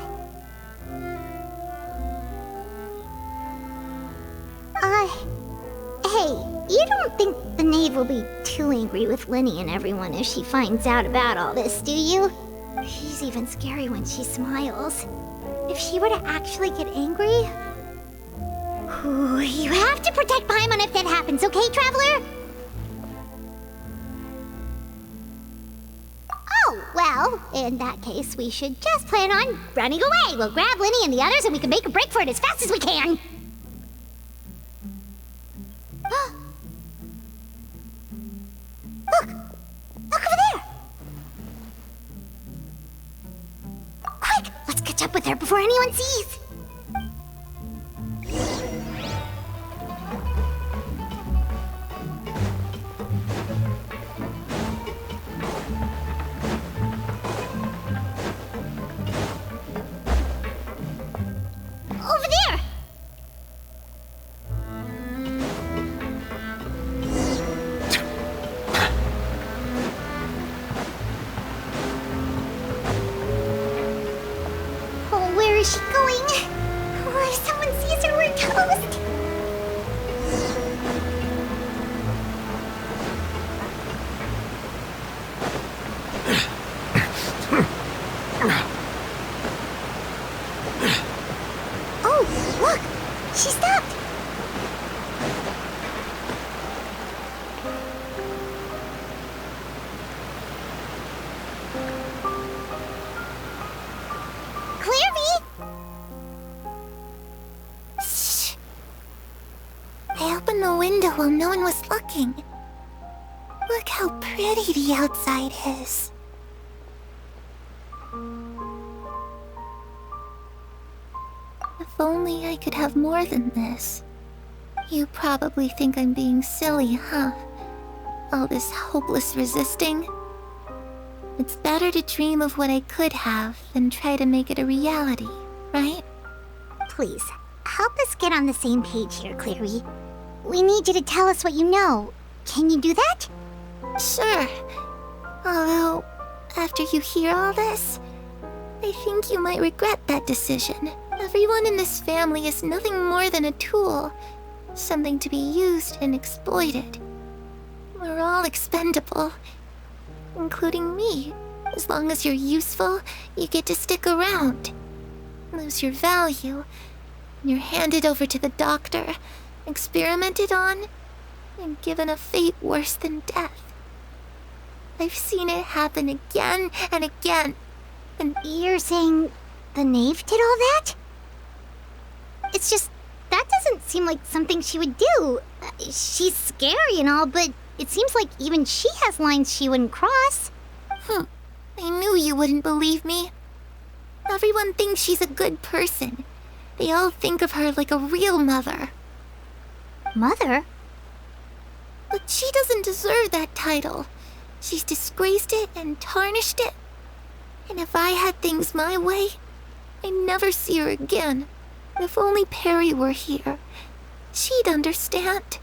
Hey, you don't think the knave will be too angry with Lenny and everyone if she finds out about all this, do you? She's even scary when she smiles. If she were to actually get angry... Ooh, you have to protect Paimon if that happens, okay, Traveler? Oh, well, in that case, we should just plan on running away. We'll grab Lenny and the others and we can make a break for it as fast as we can. Look over there! Quick, let's catch up with her before anyone sees. Over there! Oh, where is she going? Oh, if someone sees her, we're toast! Oh, look! She stopped! Clairvy! Shh. I opened the window while no one was looking. Look how pretty the outside is. If only I could have more than this. You probably think I'm being silly, huh? All this hopeless resisting. It's better to dream of what I could have than try to make it a reality, right? Please, help us get on the same page here, Clairvy. We need you to tell us what you know. Can you do that? Sure. Although, after you hear all this, I think you might regret that decision. Everyone in this family is nothing more than a tool. Something to be used and exploited. We're all expendable. Including me. As long as you're useful, you get to stick around. lose your value, and you're handed over to the doctor, experimented on, and given a fate worse than death. I've seen it happen again and again, and You're saying the knave did all that? It's just, that doesn't seem like something she would do. She's scary and all, but it seems like even she has lines she wouldn't cross. I knew you wouldn't believe me. Everyone thinks she's a good person. They all think of her like a real mother. Mother? But she doesn't deserve that title. She's disgraced it and tarnished it. And if I had things my way, I'd never see her again. If only Perry were here, she'd understand.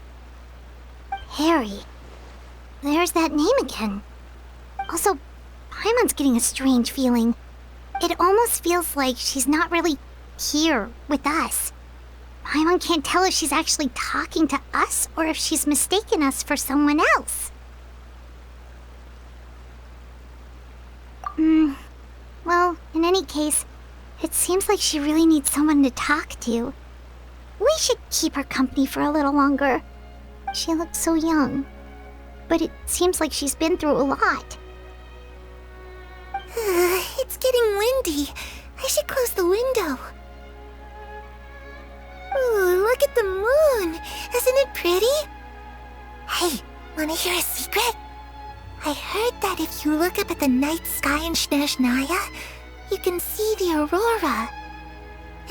Harry. There's that name again. Also, Paimon's getting a strange feeling. It almost feels like she's not really here with us. Paimon can't tell if she's actually talking to us or if she's mistaken us for someone else. Well, in any case, it seems like she really needs someone to talk to. We should keep her company for a little longer. She looks so young. But it seems like she's been through a lot. It's getting windy. I should close the window. Ooh, look at the moon. Isn't it pretty? Hey, wanna hear a secret? I heard that if you look up at the night sky in Snezhnaya, you can see the aurora.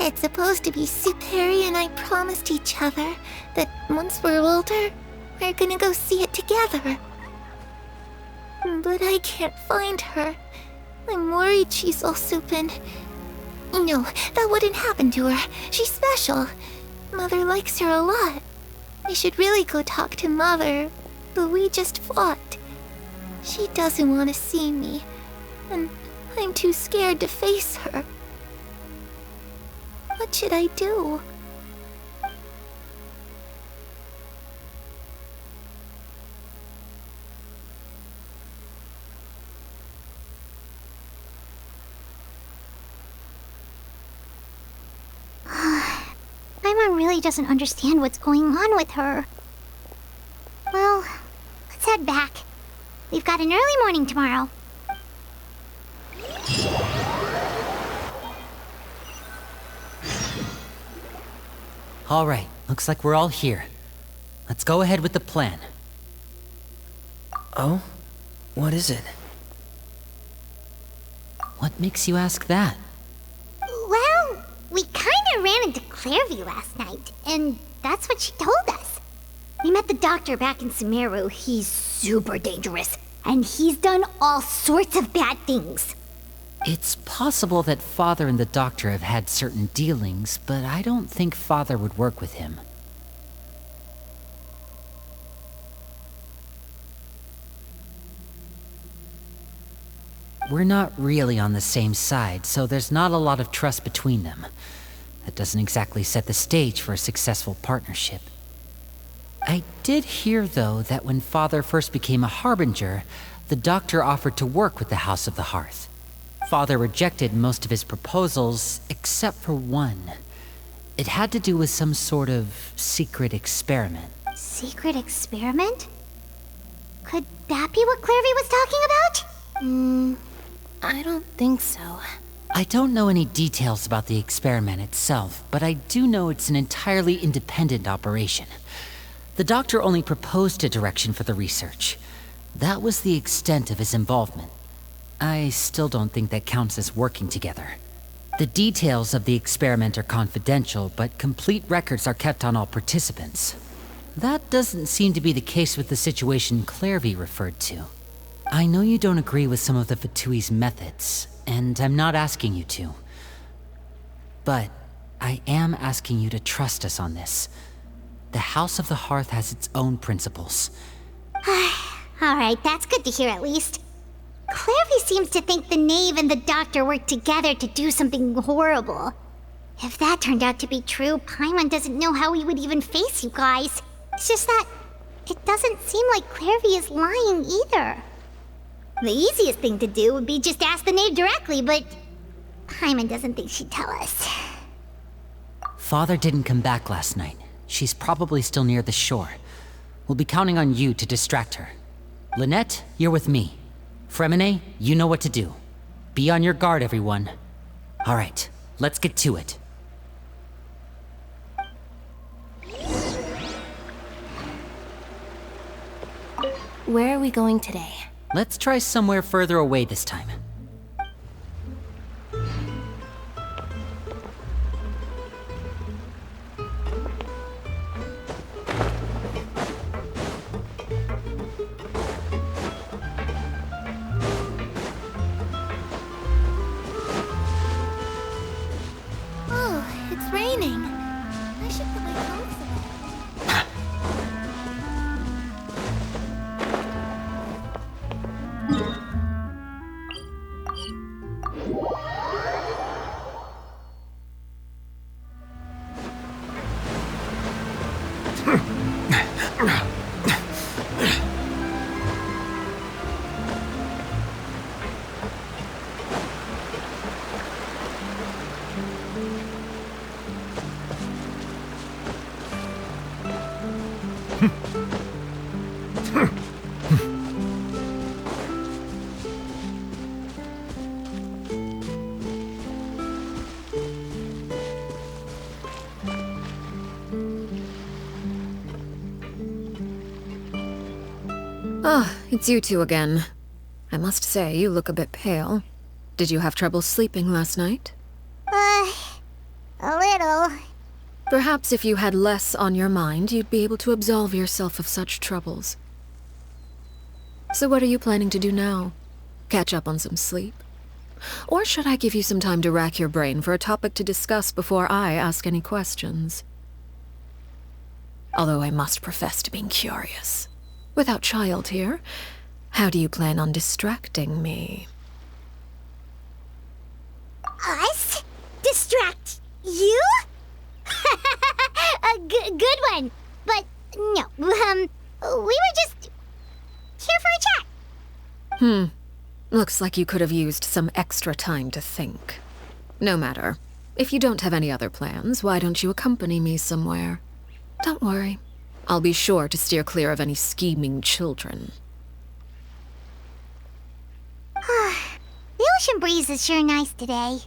It's supposed to be Perry and I promised each other that once we're older, we're gonna go see it together. But I can't find her. I'm worried she's also been... No, that wouldn't happen to her. She's special. Mother likes her a lot. I should really go talk to Mother, but we just fought. She doesn't want to see me, and I'm too scared to face her. What should I do? Paimon really doesn't understand what's going on with her. Well, let's head back. We've got an early morning tomorrow. All right, looks like we're all here. Let's go ahead with the plan. Oh? What is it? What makes you ask that? Well, we kinda ran into Clairview last night, and that's what she told us. We met the doctor back in Sumeru. He's super dangerous, and he's done all sorts of bad things. It's possible that Father and the Doctor have had certain dealings, but I don't think Father would work with him. We're not really on the same side, so there's not a lot of trust between them. That doesn't exactly set the stage for a successful partnership. I did hear, though, that when Father first became a Harbinger, the Doctor offered to work with the House of the Hearth. Father rejected most of his proposals, except for one. It had to do with some sort of secret experiment. Secret experiment? Could that be what Clairview was talking about? I don't think so. I don't know any details about the experiment itself, but I do know it's an entirely independent operation. The Doctor only proposed a direction for the research. That was the extent of his involvement. I still don't think that counts as working together. The details of the experiment are confidential, but complete records are kept on all participants. That doesn't seem to be the case with the situation Clairview referred to. I know you don't agree with some of the Fatui's methods, and I'm not asking you to. But I am asking you to trust us on this. The House of the Hearth has its own principles. Alright, that's good to hear at least. Clairview seems to think the Knave and the Doctor worked together to do something horrible. If that turned out to be true, Paimon doesn't know how we would even face you guys. It's just that it doesn't seem like Clairview is lying either. The easiest thing to do would be just ask the Knave directly, but Paimon doesn't think she'd tell us. Father didn't come back last night. She's probably still near the shore. We'll be counting on you to distract her. Lynette, you're with me. Fremine, you know what to do. Be on your guard, everyone. All right, let's get to it. Where are we going today? Let's try somewhere further away this time. Oh, it's raining. I should put my clothes on. Ah, it's you two again. I must say, you look a bit pale. Did you have trouble sleeping last night? A little. Perhaps if you had less on your mind, you'd be able to absolve yourself of such troubles. So what are you planning to do now? Catch up on some sleep? Or should I give you some time to rack your brain for a topic to discuss before I ask any questions? Although I must profess to being curious. Without child here, how do you plan on distracting me? Us? Distract you? A good one. But no, we were just here for a chat. Looks like you could have used some extra time to think. No matter. If you don't have any other plans, why don't you accompany me somewhere? Don't worry. I'll be sure to steer clear of any scheming children. The ocean breeze is sure nice today.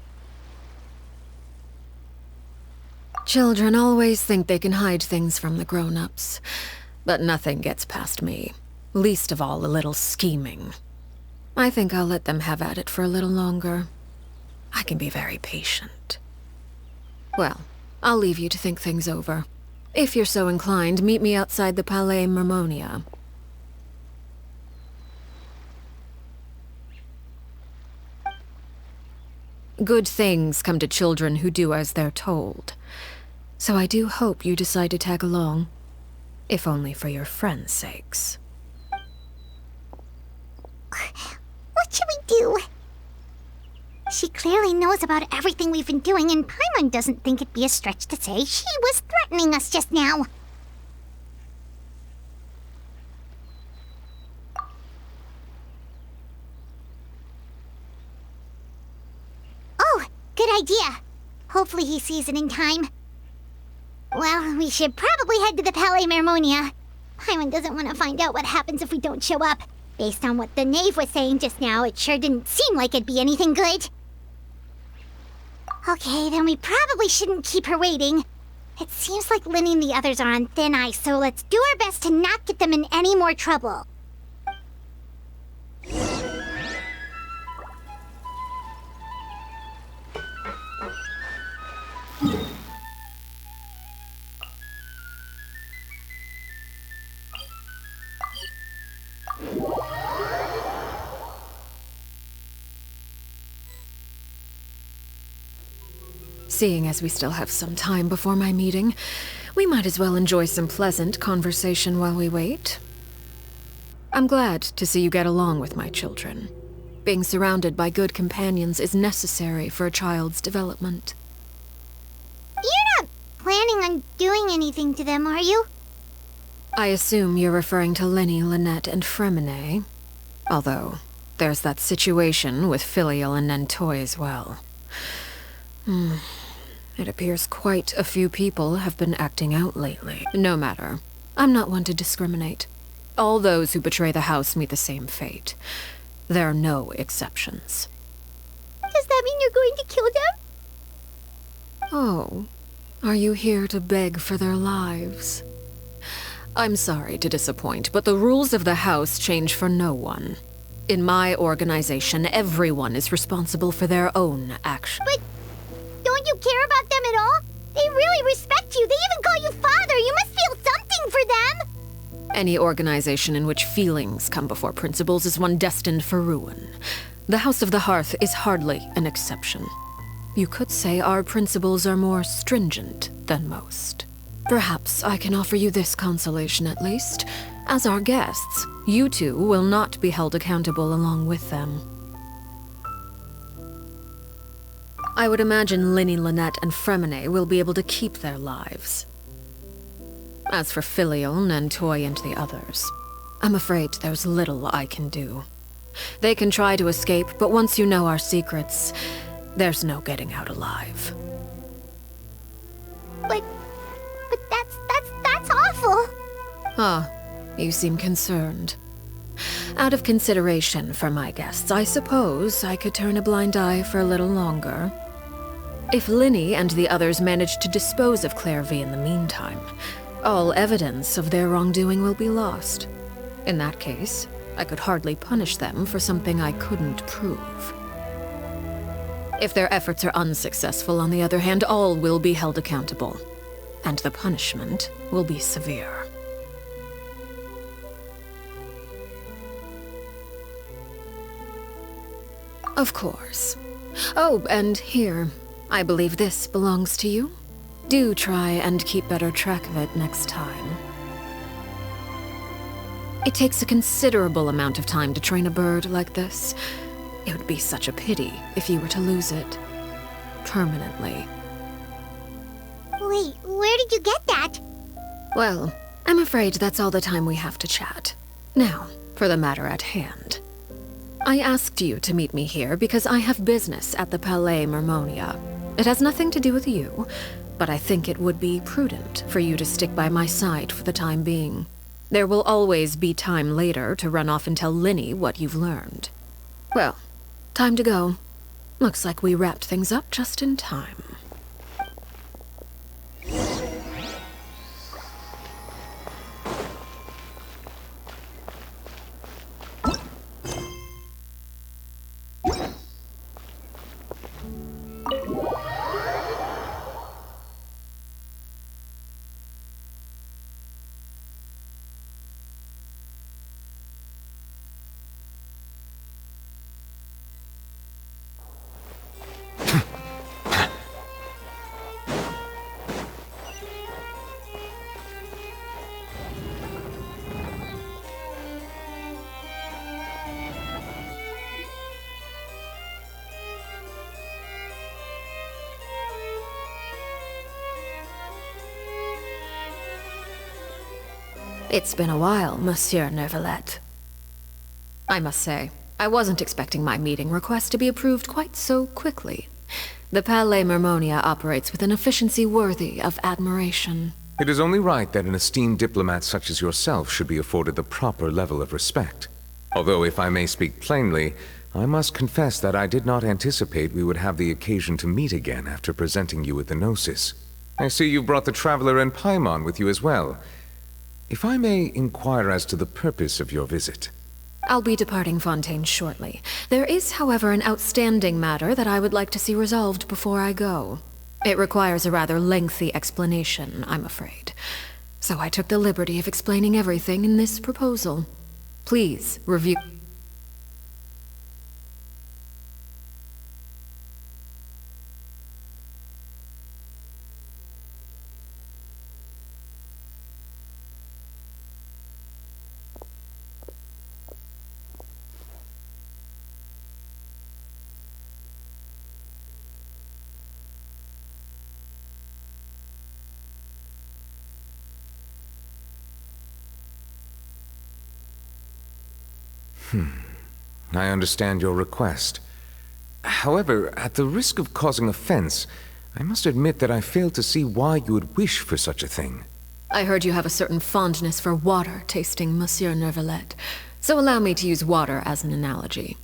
Children always think they can hide things from the grown-ups. But nothing gets past me. Least of all a little scheming. I think I'll let them have at it for a little longer. I can be very patient. Well, I'll leave you to think things over. If you're so inclined, meet me outside the Palais Mermonia. Good things come to children who do as they're told. So I do hope you decide to tag along. If only for your friends' sakes. What should we do? She clearly knows about everything we've been doing, and Paimon doesn't think it'd be a stretch to say she was threatening us just now. Oh, good idea. Hopefully he sees it in time. Well, we should probably head to the Palais Mermonia. Paimon doesn't want to find out what happens if we don't show up. Based on what the knave was saying just now, it sure didn't seem like it'd be anything good. Okay, then we probably shouldn't keep her waiting. It seems like Linny and the others are on thin ice, so let's do our best to not get them in any more trouble. Seeing as we still have some time before my meeting, we might as well enjoy some pleasant conversation while we wait. I'm glad to see you get along with my children. Being surrounded by good companions is necessary for a child's development. You're not planning on doing anything to them, are you? I assume you're referring to Lenny, Lynette, and Fremine. Although, there's that situation with Filial and Nentoy as well. It appears quite a few people have been acting out lately. No matter. I'm not one to discriminate. All those who betray the house meet the same fate. There are no exceptions. Does that mean you're going to kill them? Oh, are you here to beg for their lives? I'm sorry to disappoint, but the rules of the house change for no one. In my organization, everyone is responsible for their own actions. But don't you care about them at all? They really respect you. They even call you father. You must feel something for them. Any organization in which feelings come before principles is one destined for ruin. The House of the Hearth is hardly an exception. You could say our principles are more stringent than most. Perhaps I can offer you this consolation at least. As our guests, you two will not be held accountable along with them. I would imagine Linny, Lynette, and Fremine will be able to keep their lives. As for Filion, Nantoy, and the others, I'm afraid there's little I can do. They can try to escape, but once you know our secrets, there's no getting out alive. But that's awful. Ah, you seem concerned. Out of consideration for my guests, I suppose I could turn a blind eye for a little longer. If Linny and the others manage to dispose of Clairvy in the meantime, all evidence of their wrongdoing will be lost. In that case, I could hardly punish them for something I couldn't prove. If their efforts are unsuccessful, on the other hand, all will be held accountable, and the punishment will be severe. Of course. Oh, and here, I believe this belongs to you. Do try and keep better track of it next time. It takes a considerable amount of time to train a bird like this. It would be such a pity if you were to lose it. Permanently. Wait, where did you get that? Well, I'm afraid that's all the time we have to chat. Now, for the matter at hand. I asked you to meet me here because I have business at the Palais Mermonia. It has nothing to do with you, but I think it would be prudent for you to stick by my side for the time being. There will always be time later to run off and tell Linny what you've learned. Well, time to go. Looks like we wrapped things up just in time. It's been a while, Monsieur Neuvillette. I must say, I wasn't expecting my meeting request to be approved quite so quickly. The Palais Mermonia operates with an efficiency worthy of admiration. It is only right that an esteemed diplomat such as yourself should be afforded the proper level of respect. Although, if I may speak plainly, I must confess that I did not anticipate we would have the occasion to meet again after presenting you with the Gnosis. I see you brought the Traveler and Paimon with you as well. If I may inquire as to the purpose of your visit. I'll be departing Fontaine shortly. There is, however, an outstanding matter that I would like to see resolved before I go. It requires a rather lengthy explanation, I'm afraid. So I took the liberty of explaining everything in this proposal. Please review... I understand your request. However, at the risk of causing offense, I must admit that I fail to see why you would wish for such a thing. I heard you have a certain fondness for water tasting, Monsieur Neuvillette, so allow me to use water as an analogy.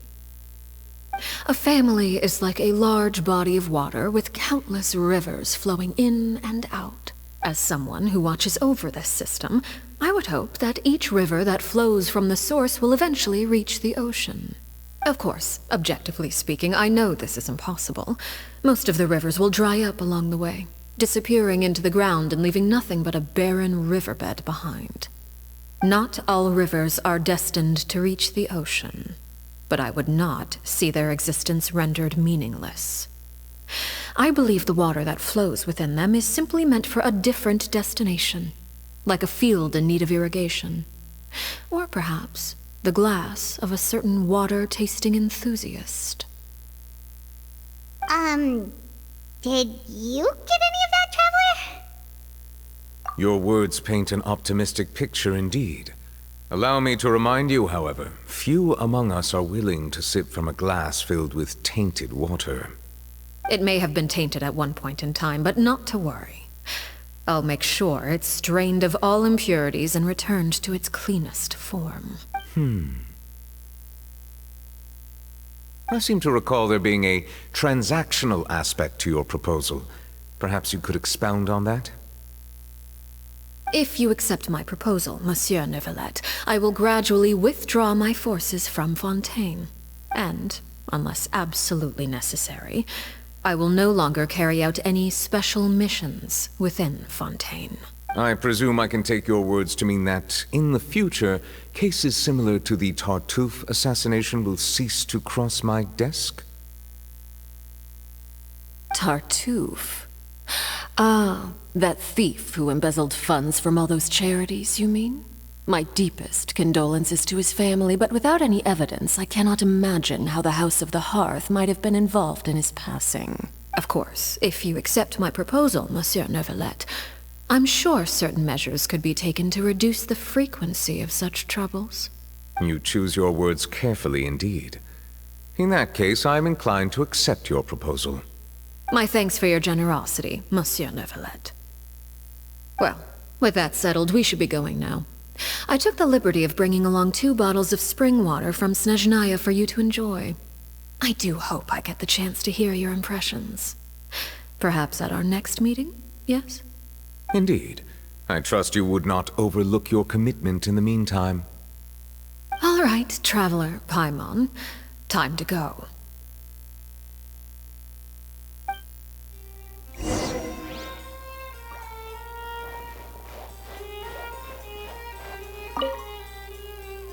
A family is like a large body of water with countless rivers flowing in and out. As someone who watches over this system, I would hope that each river that flows from the source will eventually reach the ocean. Of course, objectively speaking, I know this is impossible. Most of the rivers will dry up along the way, disappearing into the ground and leaving nothing but a barren riverbed behind. Not all rivers are destined to reach the ocean, but I would not see their existence rendered meaningless. I believe the water that flows within them is simply meant for a different destination, like a field in need of irrigation. Or perhaps the glass of a certain water-tasting enthusiast. Did you get any of that, Traveler? Your words paint an optimistic picture indeed. Allow me to remind you, however, few among us are willing to sip from a glass filled with tainted water. It may have been tainted at one point in time, but not to worry. I'll make sure it's drained of all impurities and returned to its cleanest form. I seem to recall there being a transactional aspect to your proposal. Perhaps you could expound on that? If you accept my proposal, Monsieur Neuvillette, I will gradually withdraw my forces from Fontaine. And, unless absolutely necessary, I will no longer carry out any special missions within Fontaine. I presume I can take your words to mean that, in the future, cases similar to the Tartuffe assassination will cease to cross my desk? Tartuffe? Ah, that thief who embezzled funds from all those charities, you mean? My deepest condolences to his family, but without any evidence, I cannot imagine how the House of the Hearth might have been involved in his passing. Of course, if you accept my proposal, Monsieur Neuvillette, I'm sure certain measures could be taken to reduce the frequency of such troubles. You choose your words carefully indeed. In that case, I am inclined to accept your proposal. My thanks for your generosity, Monsieur Neuvillette. Well, with that settled, we should be going now. I took the liberty of bringing along 2 bottles of spring water from Snezhnaya for you to enjoy. I do hope I get the chance to hear your impressions. Perhaps at our next meeting, yes? Indeed. I trust you would not overlook your commitment in the meantime. All right, Traveler Paimon. Time to go.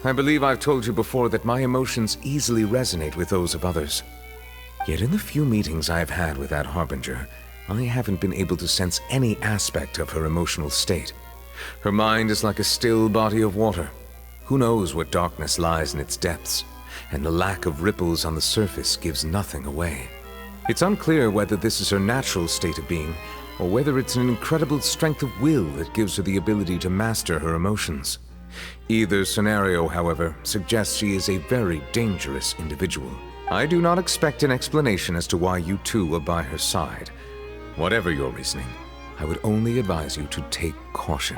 I believe I've told you before that my emotions easily resonate with those of others. Yet in the few meetings I've had with that Harbinger, I haven't been able to sense any aspect of her emotional state. Her mind is like a still body of water. Who knows what darkness lies in its depths, and the lack of ripples on the surface gives nothing away. It's unclear whether this is her natural state of being, or whether it's an incredible strength of will that gives her the ability to master her emotions. Either scenario, however, suggests she is a very dangerous individual. I do not expect an explanation as to why you two are by her side. Whatever your reasoning, I would only advise you to take caution.